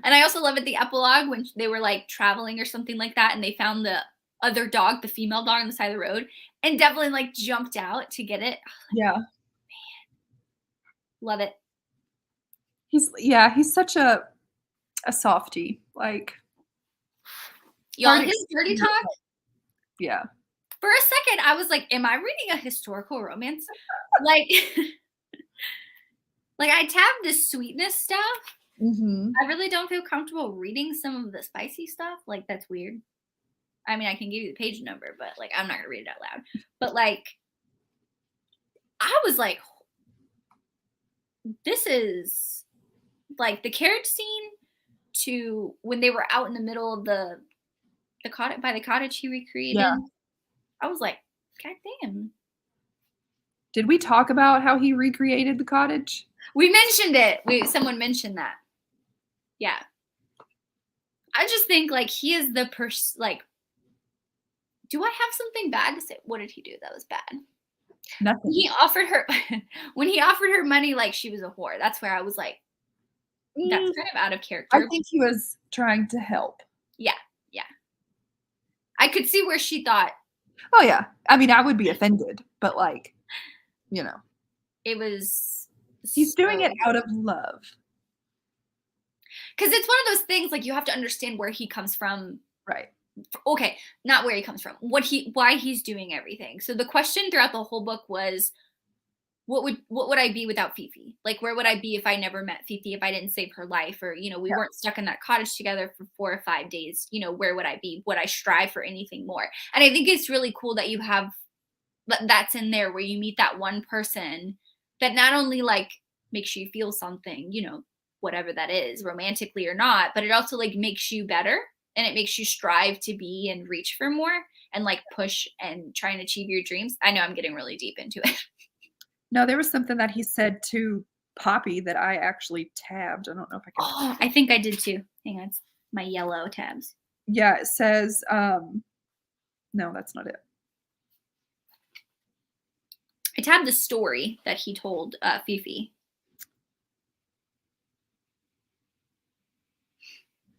and I also love at the epilogue when they were like traveling or something like that, and they found the other dog, the female dog, on the side of the road, and Devlin like jumped out to get it. Yeah. Love it. He's such a softie. Like, Y'all, hard to his dirty explain, talk. but yeah. For a second, I was like, "Am I reading a historical romance?" Like, like I tabbed the sweetness stuff. Mhm. I really don't feel comfortable reading some of the spicy stuff. Like, that's weird. I mean, I can give you the page number, but like, I'm not gonna read it out loud. But like, I was like, this is like the carriage scene to when they were out in the middle of the cottage by the cottage he recreated. Yeah. I was like, God damn. Did we talk about how he recreated the cottage? We mentioned it. Someone mentioned that. Yeah. I just think like he is the like. Do I have something bad to say? What did he do that was bad? Nothing. He offered her when he offered her money like she was a whore. That's where I was like, that's kind of out of character. I think he was trying to help. Yeah. I could see where she thought. Oh yeah. I mean, I would be offended, but like, you know, It was. he's doing it out of love. Because it's one of those things like you have to understand where he comes from. Right. Okay, not where he comes from. Why he's doing everything. So the question throughout the whole book was, what would I be without Fifi? Like, where would I be if I never met Fifi, if I didn't save her life, or we weren't stuck in that cottage together for 4 or 5 days? Where would I be? Would I strive for anything more? And I think it's really cool that you have that's in there where you meet that one person that not only like makes you feel something, whatever that is, romantically or not, but it also like makes you better and it makes you strive to be and reach for more and like push and try and achieve your dreams. I know I'm getting really deep into it. No, there was something that he said to Poppy that I actually tabbed. I don't know if I can. Oh, I think I did too. Hang on, it's my yellow tabs. Yeah, it says, no, that's not it. I tabbed the story that he told Fifi.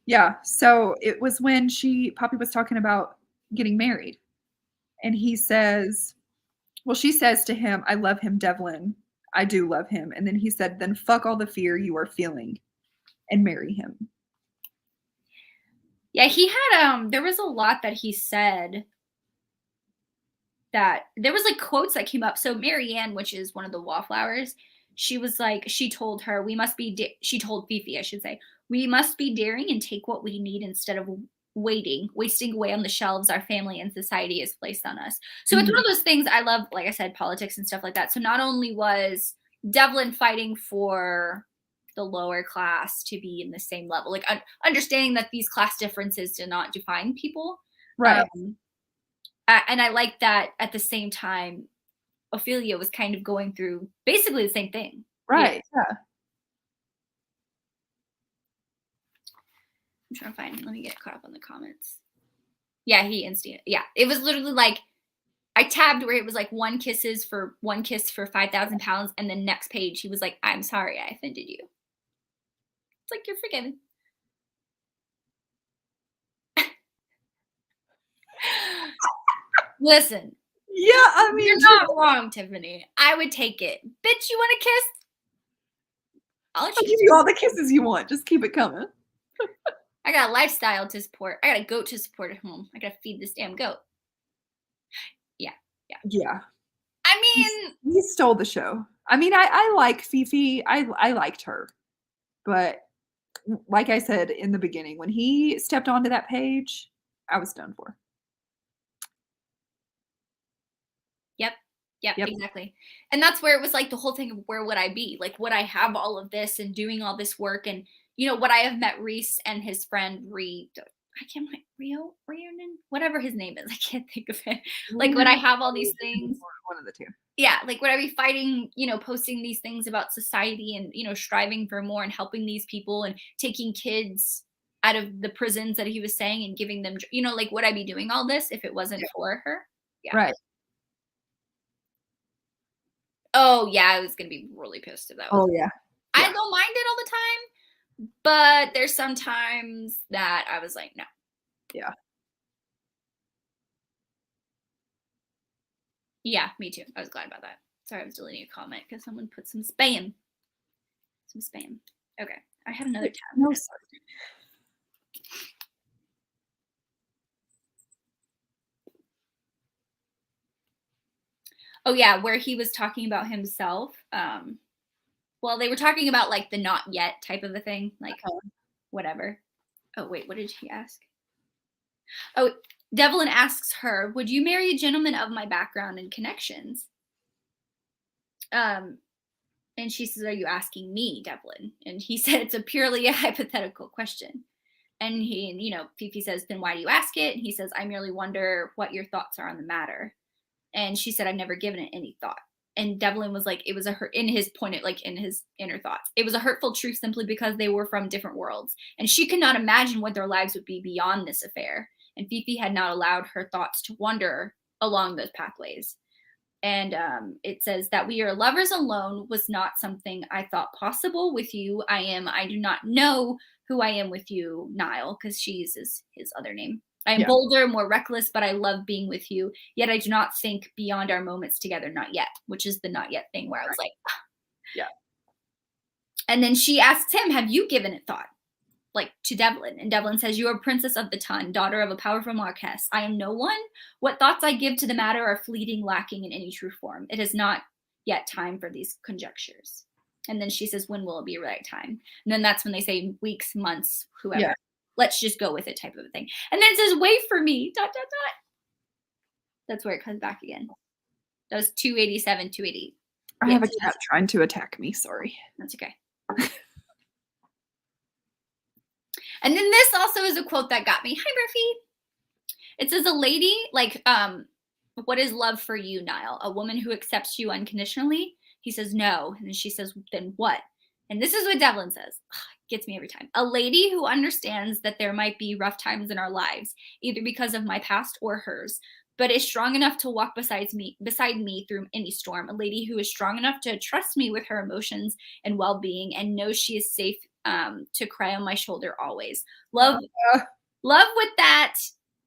Yeah, so it was when Poppy was talking about getting married. And he says, well, she says to him, I love him, Devlin. I do love him. And then he said, then fuck all the fear you are feeling and marry him. Yeah, he had there was a lot that he said that there was like quotes that came up. So Marianne, which is one of the wallflowers, she was like, she told her, she told Fifi, I should say, we must be daring and take what we need instead of wasting away on the shelves our family and society has placed on us. So it's one of those things I love, like I said, politics and stuff like that. So not only was Devlin fighting for the lower class to be in the same level, like understanding that these class differences do not define people. Right. And I like that at the same time, Ophelia was kind of going through basically the same thing. Right. Yeah. I'm trying to find, let me get caught up on the comments. Yeah, he instant. Yeah, it was literally like, I tabbed where it was like one kiss for 5,000 pounds. And the next page, he was like, I'm sorry I offended you. It's like, you're forgiven. Listen. Yeah, I mean, you're not wrong, Tiffany. I would take it. Bitch, you want a kiss? I'll give you all the kisses you want. Just keep it coming. I got a lifestyle to support. I got a goat to support at home. I got to feed this damn goat. Yeah. I mean, he stole the show. I mean, I like Fifi. I liked her. But like I said in the beginning, when he stepped onto that page, I was done for. Yep, exactly. And that's where it was like the whole thing of where would I be? Like, would I have all of this and doing all this work? And, would I have met Reese and his friend Rhiannon? Whatever his name is. I can't think of it. Like, would I have all these things? One of the two. Yeah, like, would I be fighting, posting these things about society and, striving for more and helping these people and taking kids out of the prisons that he was saying and giving them, like, would I be doing all this if it wasn't for her? Yeah. Right. Oh, yeah, I was going to be really pissed if that was. Oh, yeah. I don't mind it all the time, but there's sometimes that I was like, no. Yeah. Yeah, me too. I was glad about that. Sorry, I was deleting a comment because someone put some spam. Okay, I had another tab. No, sorry. Oh, yeah, where he was talking about himself. Well, they were talking about like the not yet type of a thing, like whatever. Oh, wait, what did she ask? Oh, Devlin asks her, would you marry a gentleman of my background and connections? And she says, are you asking me, Devlin? And he said, it's purely a hypothetical question. And Fifi says, then why do you ask it? And he says, I merely wonder what your thoughts are on the matter. And she said, I've never given it any thought. And Devlin was like, it was in his inner thoughts. It was a hurtful truth simply because they were from different worlds. And she could not imagine what their lives would be beyond this affair. And Fifi had not allowed her thoughts to wander along those pathways. And it says that we are lovers alone was not something I thought possible with you. I do not know who I am with you, Niall, because she uses his other name. I am bolder, more reckless, but I love being with you. Yet I do not think beyond our moments together, not yet, which is the not yet thing where I was like, yeah. And then she asks him, have you given it thought? Like to Devlin. And Devlin says, you are princess of the Tun, daughter of a powerful marquess. I am no one. What thoughts I give to the matter are fleeting, lacking in any true form. It is not yet time for these conjectures. And then she says, when will it be right time? And then that's when they say weeks, months, whoever. Yeah. Let's just go with it type of a thing. And then it says, wait for me, ... That's where it comes back again. That was 287, 280. I have a cat trying to attack me. Sorry. That's okay. And then this also is a quote that got me. Hi, Murphy. It says, a lady, like, what is love for you, Niall? A woman who accepts you unconditionally? He says, no. And then she says, then what? And this is what Devlin says. Gets me every time. A lady who understands that there might be rough times in our lives, either because of my past or hers, but is strong enough to walk beside me through any storm. A lady who is strong enough to trust me with her emotions and well-being and knows she is safe to cry on my shoulder always. Love with that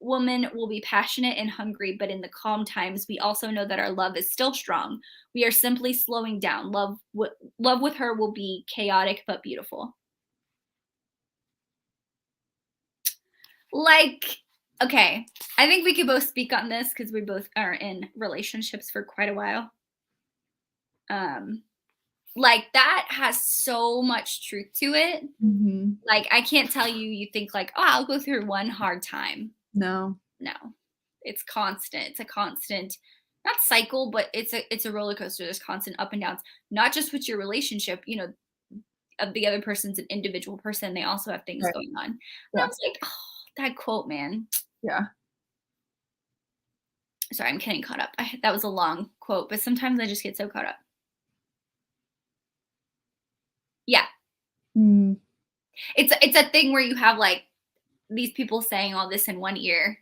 woman will be passionate and hungry, but in the calm times, we also know that our love is still strong. We are simply slowing down. Love with her will be chaotic but beautiful. Like, okay, I think we could both speak on this because we both are in relationships for quite a while. Like, that has so much truth to it. Mm-hmm. Like, I can't tell you, you think like, oh, I'll go through one hard time. No. It's constant. It's a constant, not cycle, but it's a roller coaster. There's constant up and downs, not just with your relationship, of the other person's an individual person. They also have things going on. And I was like, oh, that quote, man. Yeah. Sorry, I'm getting caught up. That was a long quote, but sometimes I just get so caught up. Yeah. Mm. It's a thing where you have like these people saying all this in one ear,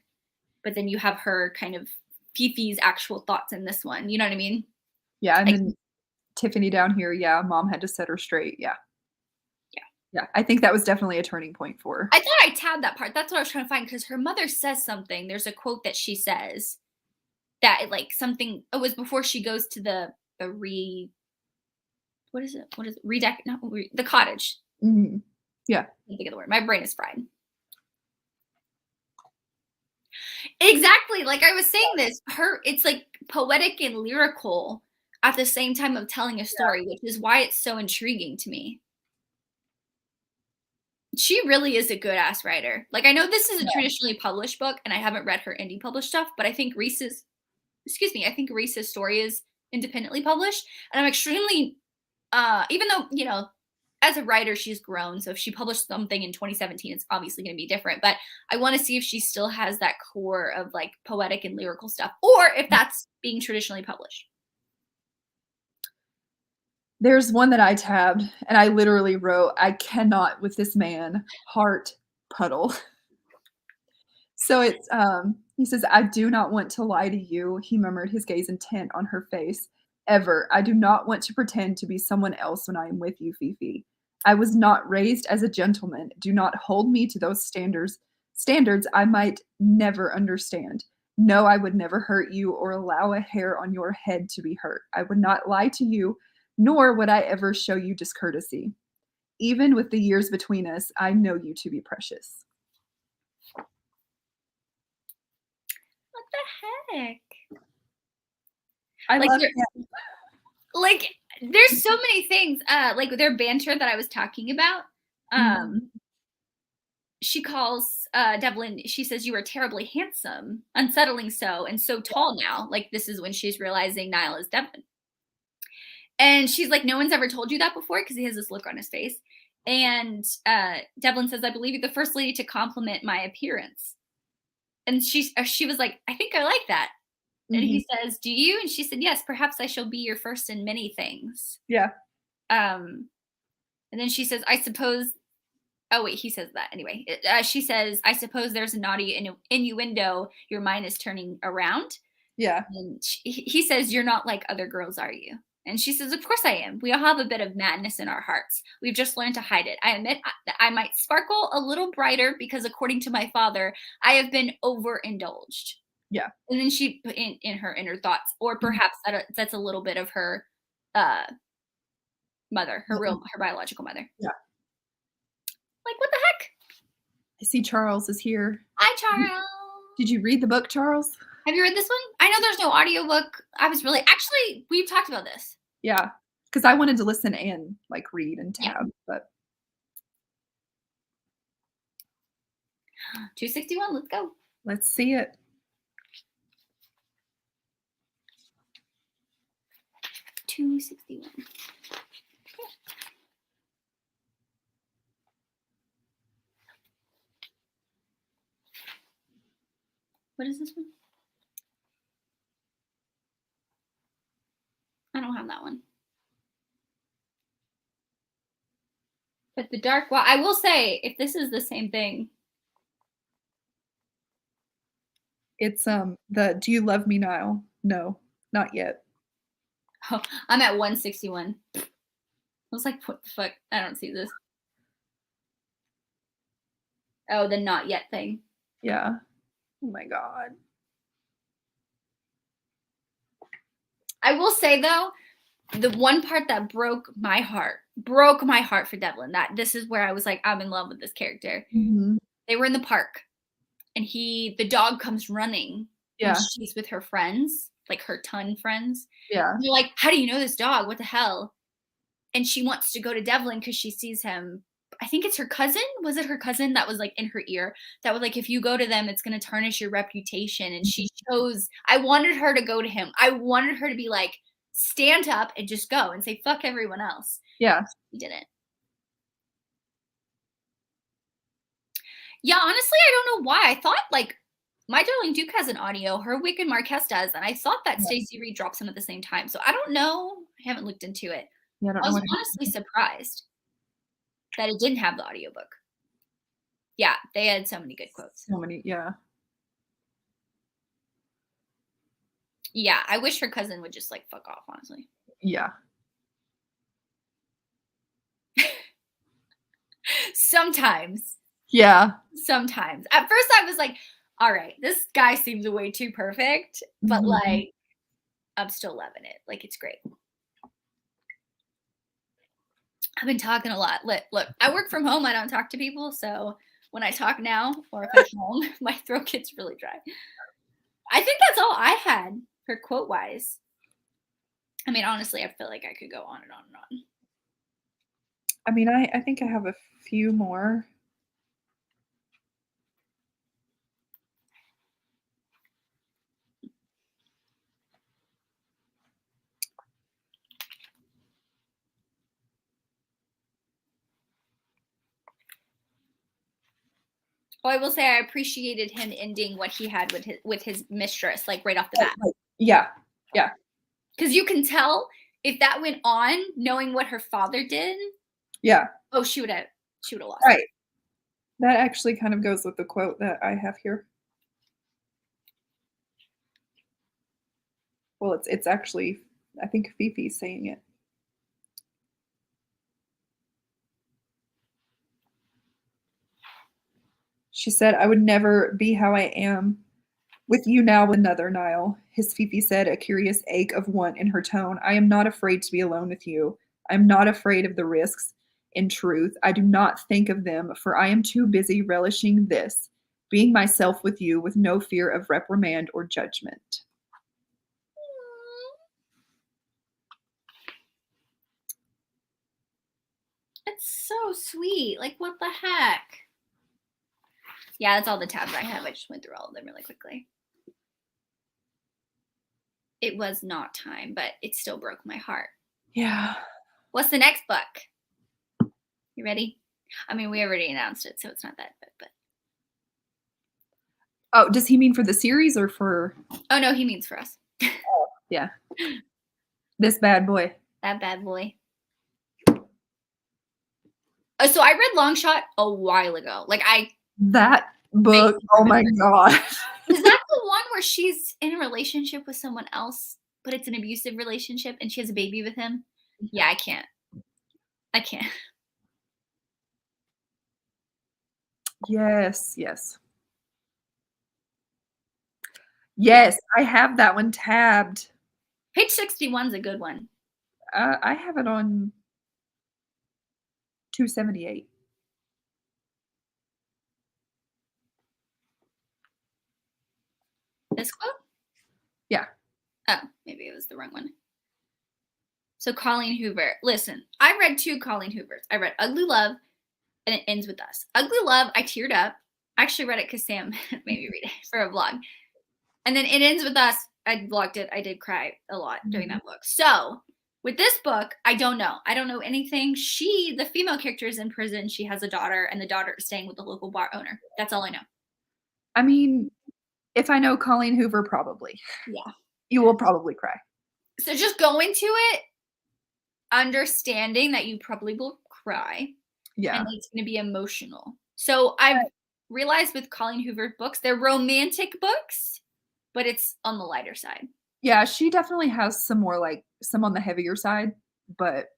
but then you have her kind of Fifi's actual thoughts in this one. You know what I mean? Yeah, and Like, then Tiffany down here, yeah, mom had to set her straight. Yeah. yeah. Yeah, I think that was definitely a turning point for her. I thought I tabbed that part. That's what I was trying to find because her mother says something. There's a quote that she says that like something. It was before she goes to the what is it? What is it? The cottage. Mhm. Yeah. I can't think of the word. My brain is fried. Exactly. Like I was saying this, it's like poetic and lyrical at the same time of telling a story, which is why it's so intriguing to me. She really is a good ass writer. Like I know this is a traditionally published book and I haven't read her indie published stuff, but I think Reese's story is independently published. And I'm extremely even though, you know, as a writer, she's grown. So if she published something in 2017, it's obviously going to be different. But I want to see if she still has that core of like poetic and lyrical stuff, or if that's being traditionally published. There's one that I tabbed, and I literally wrote, I cannot with this man, heart puddle. So it's, he says, I do not want to lie to you. He murmured, his gaze intent on her face. Ever. I do not want to pretend to be someone else when I am with you, Fifi. I was not raised as a gentleman. Do not hold me to those standards I might never understand. No, I would never hurt you or allow a hair on your head to be hurt. I would not lie to you, nor would I ever show you discourtesy. Even with the years between us, I know you to be precious. What the heck? I like love it. Like there's so many things like their banter that I was talking about. She calls Devlin, she says, you are terribly handsome, unsettlingly so, and so tall now. Like this is when she's realizing Niall is Devlin. And she's like, no one's ever told you that before, because he has this look on his face. And Devlin says, I believe you're the first lady to compliment my appearance. And she was like, I think I like that. And he says, do you? And she said, yes, perhaps I shall be your first in many things. Yeah. And then she says, I suppose, oh wait, he says that anyway. She says, I suppose there's a naughty innuendo. Your mind is turning around. Yeah. And he says, you're not like other girls, are you? And she says, of course I am. We all have a bit of madness in our hearts. We've just learned to hide it. I admit that I might sparkle a little brighter because according to my father, I have been overindulged. Yeah. And then she put in her inner thoughts, or perhaps that's a little bit of her mother, her biological mother. Yeah. Like, what the heck? I see Charles is here. Hi, Charles. Did you read the book, Charles? Have you read this one? I know there's no audiobook. Actually, we've talked about this. Yeah, because I wanted to listen and like read and tab, but 261, let's go. Let's see it. $261. What is this one? I don't have that one. But the dark, well, I will say, if this is the same thing. It's the Do You Love Me Now? No, not yet. Oh, I'm at 161. I was like, what the fuck? I don't see this. Oh, the not yet thing. Yeah. Oh my God. I will say though, the one part that broke my heart for Devlin, that this is where I was like, I'm in love with this character. They were in the park and the dog comes running. Yeah. And she's with her friends, like her ton friends. Yeah. And they're like, how do you know this dog? What the hell? And she wants to go to Devlin because she sees him. I think it's her cousin. Was it her cousin that was like in her ear? That was like, if you go to them, it's going to tarnish your reputation. And she chose, I wanted her to go to him. I wanted her to be like, stand up and just go and say, fuck everyone else. Yeah. He didn't. Yeah, honestly, I don't know why. I thought like My Darling Duke has an audio. Her Wick and Marquez does. And I thought that Stacey Reed dropped some at the same time. So I don't know. I haven't looked into it. Yeah, I was honestly surprised that it didn't have the audiobook. Yeah, they had so many good quotes. So many, yeah. Yeah, I wish her cousin would just like fuck off, honestly. Yeah. Sometimes. Yeah. Sometimes. At first I was like, all right, this guy seems way too perfect, but like I'm still loving it. Like it's great. I've been talking a lot. Look, I work from home. I don't talk to people. So when I talk now, or if I'm home, my throat gets really dry. I think that's all I had for quote wise. I mean, honestly, I feel like I could go on and on and on. I mean, I think I have a few more. Oh, I will say I appreciated him ending what he had with his mistress, like right off the bat. Yeah. Yeah. Because you can tell if that went on, knowing what her father did. Yeah. Oh, she would have lost. Right. That actually kind of goes with the quote that I have here. Well, it's actually, I think Fifi's saying it. She said, I would never be how I am with you now with another, Niall. His Fifi said, a curious ache of want in her tone. I am not afraid to be alone with you. I am not afraid of the risks. In truth, I do not think of them, for I am too busy relishing this, being myself with you with no fear of reprimand or judgment. It's so sweet. Like, what the heck? Yeah, that's all the tabs I have. I just went through all of them really quickly. It was not time, but it still broke my heart. Yeah. What's the next book? You ready? I mean, we already announced it, so it's not that book, but. Oh, does he mean for the series or for? Oh, no, he means for us. Oh, yeah. This bad boy. That bad boy. So I read Long Shot a while ago. Like that book. Oh my god. Is that the one where she's in a relationship with someone else, but it's an abusive relationship and she has a baby with him? Yeah, I can't. Yes, yes. Yes, I have that one tabbed. Page 61 is a good one. I have it on 278. This quote? Yeah. Oh, maybe it was the wrong one. So Colleen Hoover. Listen, I read 2 Colleen Hoovers. I read Ugly Love, and it ends with us. Ugly Love, I teared up. I actually read it because Sam made me read it for a vlog. And then it ends with us. I vlogged it. I did cry a lot during that book. So with this book, I don't know. I don't know anything. The female character is in prison. She has a daughter, and the daughter is staying with the local bar owner. That's all I know. I mean, if I know Colleen Hoover, probably. Yeah. You will probably cry. So just go into it understanding that you probably will cry. Yeah. And it's going to be emotional. So I've realized with Colleen Hoover books, they're romantic books, but it's on the lighter side. Yeah, she definitely has some more some on the heavier side, but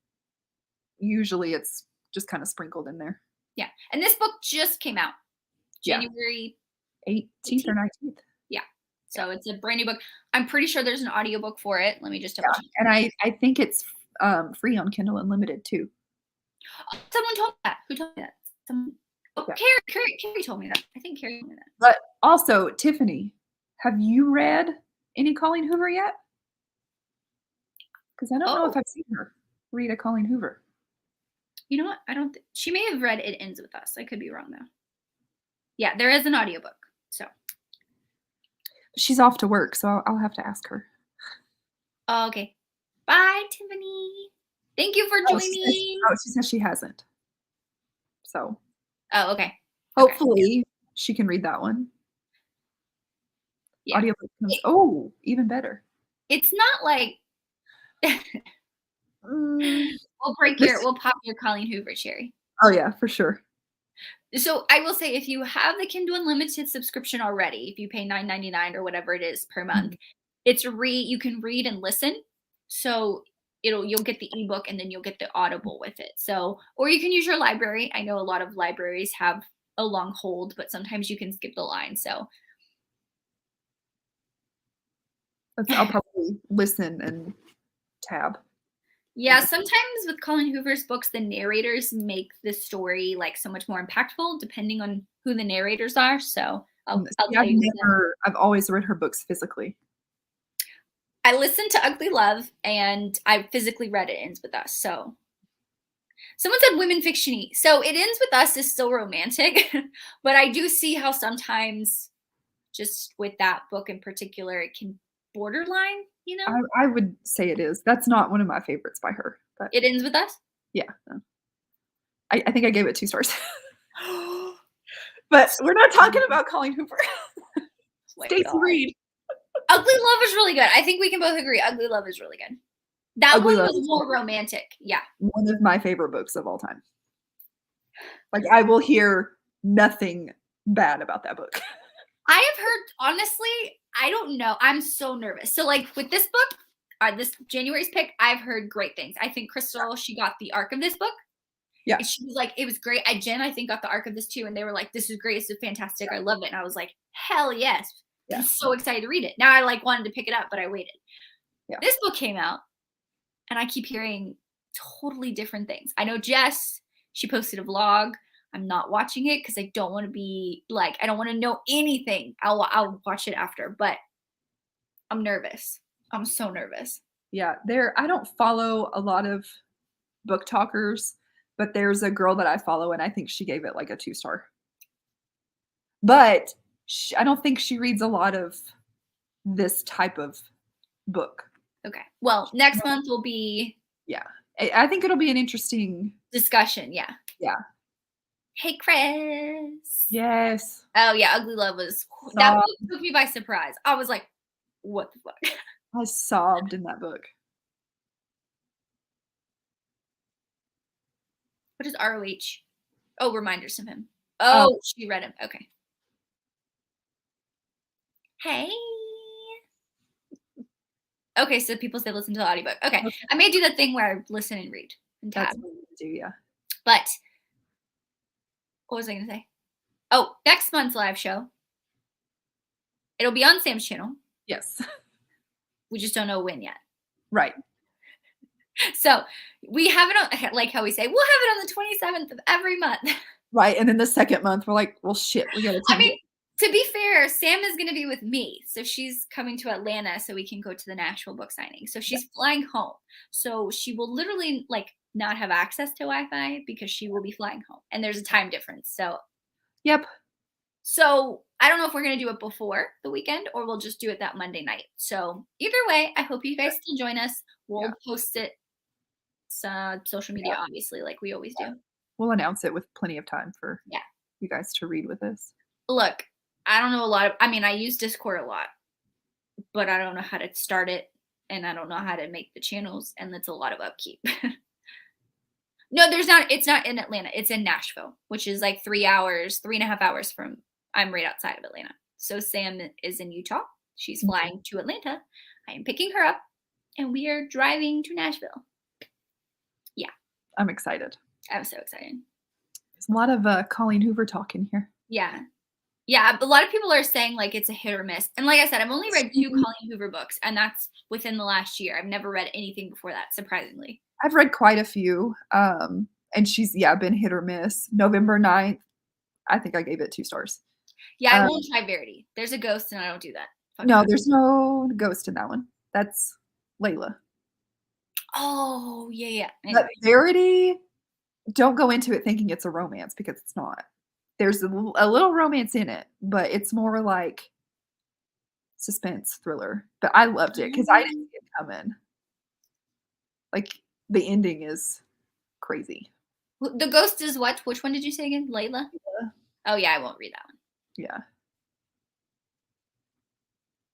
usually it's just kind of sprinkled in there. Yeah. And this book just came out January 18th or 19th. Yeah. So it's a brand new book. I'm pretty sure there's an audiobook for it. Let me just double check. And I think it's free on Kindle Unlimited too. Someone told me that. Who told me that? Carrie told me that. I think Carrie told me that. But also, Tiffany, have you read any Colleen Hoover yet? Because I don't know if I've seen her read a Colleen Hoover. You know what? I don't. She may have read It Ends With Us. I could be wrong though. Yeah, there is an audiobook. So she's off to work, so I'll have to ask her. Oh, okay. Bye, Tiffany. Thank you for joining. She says she hasn't. So. Oh, okay. Hopefully she can read that one. Yeah. Audiobook comes, even better. It's not like we'll pop your Colleen Hoover cherry. Oh yeah, for sure. So I will say, if you have the Kindle Unlimited subscription already, if you pay $9.99 or whatever it is per month, Mhm. you can read and listen. So you'll get the ebook and then you'll get the Audible with it. So, or you can use your library. I know a lot of libraries have a long hold, but sometimes you can skip the line. So I'll probably listen and tab. yeah, sometimes with Colleen Hoover's books, the narrators make the story like so much more impactful depending on who the narrators are. So I'll See, tell you. I've always read her books physically. I listened to Ugly Love and I physically read It Ends With Us. So someone said women fiction-y. So It Ends With Us is still romantic, but I do see how sometimes just with that book in particular, it can borderline, you know? I would say it is. That's not one of my favorites by her, but It Ends With Us. yeah, no. I think I gave it 2 stars. Oh But we're not talking about Colleen Hoover. my Stacey God. Reed. Ugly Love is really good. I think we can both agree Ugly Love is really good. That Ugly one Love was is more romantic. Yeah. one of my favorite books of all time. Like, I will hear nothing bad about that book. I have heard, honestly, I don't know. I'm so nervous. So, like with this book, this January's pick, I've heard great things. I think Crystal, she got the arc of this book. Yeah. And she was like, it was great. Jen, I think, got the arc of this too. And they were like, this is great. This is fantastic. I love it. And I was like, hell yes. Yeah. I'm so excited to read it. Now I like wanted to pick it up, but I waited. Yeah. This book came out and I keep hearing totally different things. I know Jess, she posted a vlog. I'm not watching it because I don't want to be like, I don't want to know anything. I'll watch it after, but I'm nervous. I'm so nervous. Yeah, I don't follow a lot of book talkers, but there's a girl that I follow, and I think she gave it like a 2-star. But I don't think she reads a lot of this type of book. Okay. Well, next month will be Yeah. I think it'll be an interesting discussion. Yeah. Yeah. Hey, Chris. Yes. Oh yeah, Ugly Love was that book took me by surprise. I was like, what the fuck? I sobbed in that book. What is ROH? Oh, reminders of him. Oh, she read him. Okay. Hey. Okay, so people say listen to the audiobook. Okay. I may do that thing where I listen and read and tab. That's what I'm gonna do, yeah. But what was I gonna say? Oh, next month's live show. It'll be on Sam's channel. Yes. We just don't know when yet. Right. So we have it on, like how we say, we'll have it on the 27th of every month. Right. And then the second month, we're like, well, shit, we gotta I change mean, to be fair, Sam is going to be with me. So she's coming to Atlanta so we can go to the Nashville book signing. So she's flying home. So she will literally like not have access to Wi-Fi because she will be flying home. And there's a time difference. So Yep. So I don't know if we're going to do it before the weekend or we'll just do it that Monday night. So either way, I hope you guys can join us. We'll post it social media, obviously, like we always do. We'll announce it with plenty of time for you guys to read with us. Look, I don't know a lot of, I mean, I use Discord a lot, but I don't know how to start it and I don't know how to make the channels, and that's a lot of upkeep. No, it's not in Atlanta. It's in Nashville, which is like 3.5 hours from, I'm right outside of Atlanta. So Sam is in Utah. She's flying to Atlanta. I am picking her up and we are driving to Nashville. Yeah. I'm excited. I'm so excited. There's a lot of Colleen Hoover talk in here. Yeah. Yeah. A lot of people are saying like it's a hit or miss. And like I said, I've only read 2 Colleen Hoover books, and that's within the last year. I've never read anything before that, surprisingly. I've read quite a few. And she's been hit or miss. November 9th, I think I gave it 2 stars. Yeah, I won't try Verity. There's a ghost and I don't do that. Fuck no, that. There's no ghost in that one. That's Layla. Oh, yeah. Anyway. But Verity, don't go into it thinking it's a romance because it's not. There's a little romance in it, but it's more like suspense thriller. But I loved it because I didn't see it coming. Like, the ending is crazy. The ghost is what? Which one did you say again? Layla? Yeah. Oh, yeah, I won't read that one. Yeah.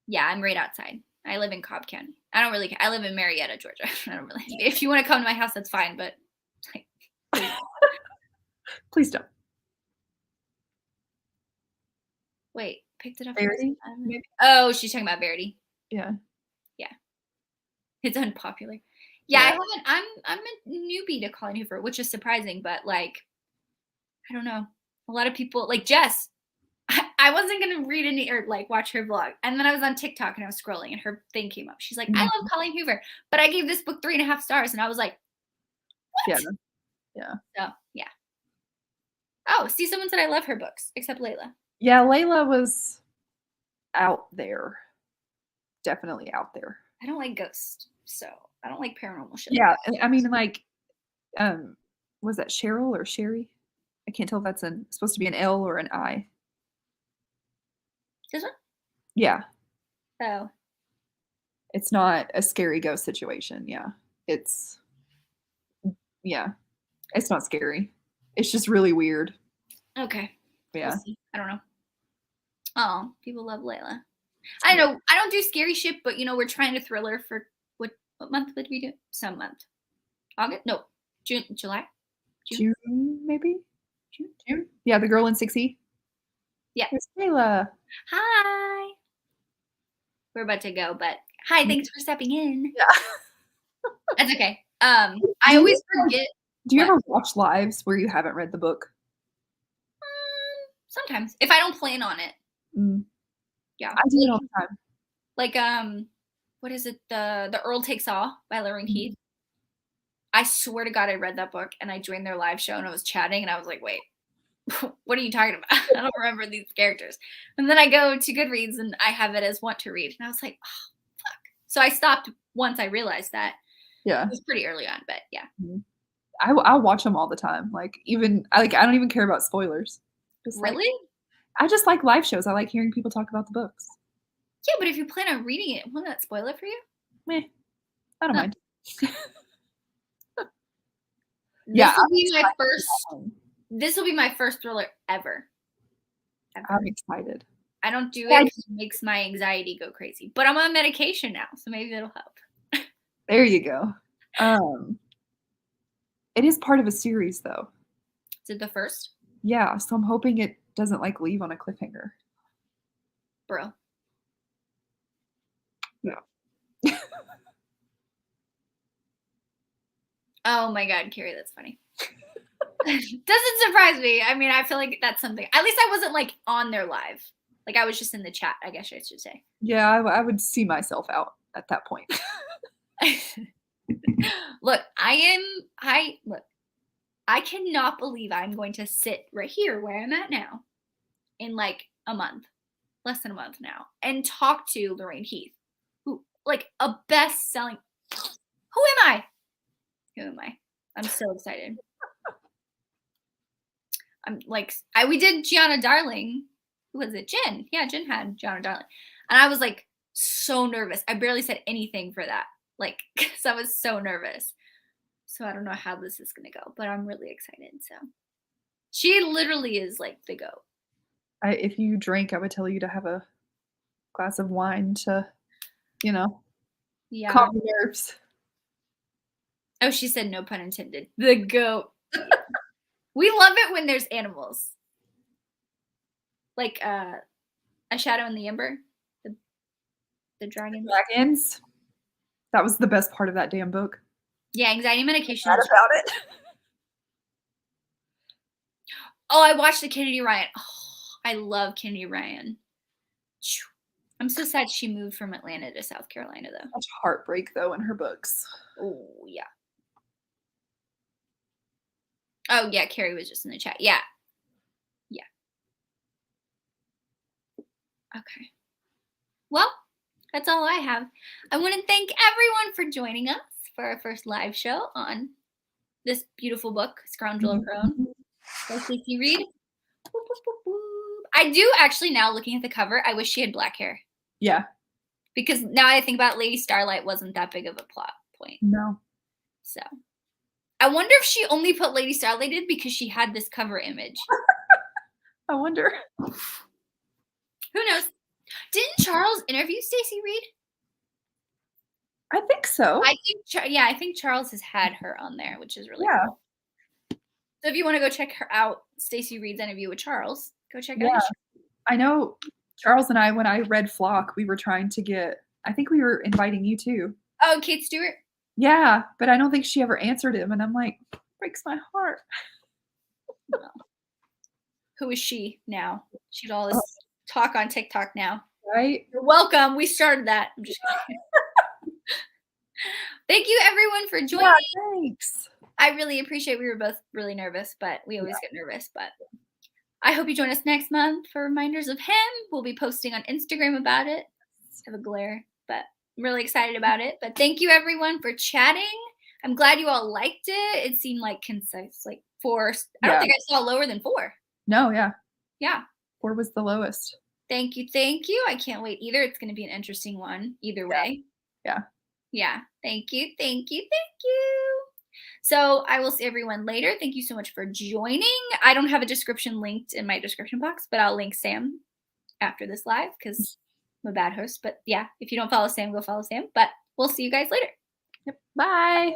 Yeah, I'm right outside. I live in Cobb County. I don't really care. I live in Marietta, Georgia. I don't really. If you want to come to my house, that's fine, but like, please don't. Wait, picked it up. Verity, maybe? Oh, she's talking about Verity. Yeah. Yeah. It's unpopular. Yeah, I Yeah. haven't. I'm a newbie to Colleen Hoover, which is surprising, but like, I don't know. A lot of people like Jess. I wasn't gonna read any or like watch her vlog, and then I was on TikTok and I was scrolling, and her thing came up. She's like, "I Mhm. love Colleen Hoover, but I gave this book 3.5 stars," and I was like, Yeah. "What?" Yeah. So yeah. Oh, see, someone said I love her books, except Layla. Yeah, Layla was out there. Definitely out there. I don't like ghosts, so I don't like paranormal shit. Yeah, I mean, like, was that Cheryl or Sherry? I can't tell if that's supposed to be an L or an I. This one? Yeah, Oh, it's not a scary ghost situation. Yeah, it's yeah, it's not scary. It's just really weird. okay. We'll Yeah. see. I don't know. Oh, people love Layla. I know. I don't do scary shit, but we're trying to thriller for what month did we do? Some month. August? No. June, July? June, maybe? June? Yeah, the girl in 6E. Yeah. It's Layla. Hi. We're about to go, but hi, thanks for stepping in. Yeah. That's okay. I always forget. Do you ever watch lives where you haven't read the book? Sometimes. If I don't plan on it. Mm. Yeah. I do it all the time. Like what is it? The Earl Takes All by Lorraine Heath. I swear to God I read that book and I joined their live show and I was chatting and I was like, wait, what are you talking about? I don't remember these characters. And then I go to Goodreads and I have it as want to read. And I was like, oh, fuck. So I stopped once I realized that. Yeah. It was pretty early on, but yeah. I watch them all the time. Like I don't even care about spoilers. Just really? I just like live shows. I like hearing people talk about the books. Yeah, but if you plan on reading it, won't that spoil it for you? Meh. I don't mind. This will be my first thriller ever. I'm excited. I don't do it because it makes my anxiety go crazy. But I'm on medication now, so maybe that'll help. There you go. It is part of a series, though. Is it the first? Yeah, so I'm hoping it doesn't leave on a cliffhanger. Bro. Yeah. Oh my God, Carrie, that's funny. Doesn't surprise me. I mean, I feel like that's something. At least I wasn't on their live. Like I was just in the chat, I guess I should say. Yeah, I would see myself out at that point. Look, I cannot believe I'm going to sit right here where I'm at now in a month, less than a month now, and talk to Lorraine Heath, who a best-selling. Who am I? I'm so excited. We did Gianna Darling. Who was it? Jen. Yeah, Jen had Gianna Darling. And I was so nervous. I barely said anything for that. Because I was so nervous. So I don't know how this is going to go, but I'm really excited. So she literally is the goat. If you drank, I would tell you to have a glass of wine to, calm your nerves. Oh, she said no pun intended. The goat. We love it when there's animals. Like A Shadow in the Ember. The dragons. Dragons. That was the best part of that damn book. Yeah, anxiety medication. About it. Oh, I watched the Kennedy Ryan. Oh, I love Kennedy Ryan. I'm so sad she moved from Atlanta to South Carolina, though. Such heartbreak, though, in her books. Oh, yeah. Oh, yeah, Carrie was just in the chat. Yeah. Yeah. Okay. Well, that's all I have. I want to thank everyone for joining us for our first live show on this beautiful book, Scoundrel of Crone, by Stacey Reid. I do actually, now looking at the cover, I wish she had black hair. Yeah. Because now I think about Lady Starlight wasn't that big of a plot point. No. So I wonder if she only put Lady Starlight in because she had this cover image. I wonder. Who knows? Didn't Charles interview Stacey Reid? I think so. I think Charles has had her on there, which is really cool. So if you want to go check her out, Stacey Reid's interview with Charles, go check it out. I know Charles and I, when I read Flock, we were trying to get, I think we were inviting you too. Oh, Kate Stewart? Yeah, but I don't think she ever answered him. And I'm like, breaks my heart. Well, who is she now? She'd all this talk on TikTok now. Right? You're welcome. We started that. I'm just kidding. Thank you everyone for joining. Yeah, thanks. I really appreciate. We were both really nervous, but we always get nervous. But I hope you join us next month for reminders of him. We'll be posting on Instagram about it. I have a glare, but I'm really excited about it. But thank you everyone for chatting. I'm glad you all liked it. It seemed like concise, like 4. I don't think I saw lower than 4. No, yeah. Yeah. 4 was the lowest. Thank you. Thank you. I can't wait either. It's going to be an interesting one either way. Yeah. Yeah. Thank you. Thank you. Thank you. So I will see everyone later. Thank you so much for joining. I don't have a description linked in my description box, but I'll link Sam after this live because I'm a bad host. But yeah, if you don't follow Sam, go follow Sam. But we'll see you guys later. Yep. Bye.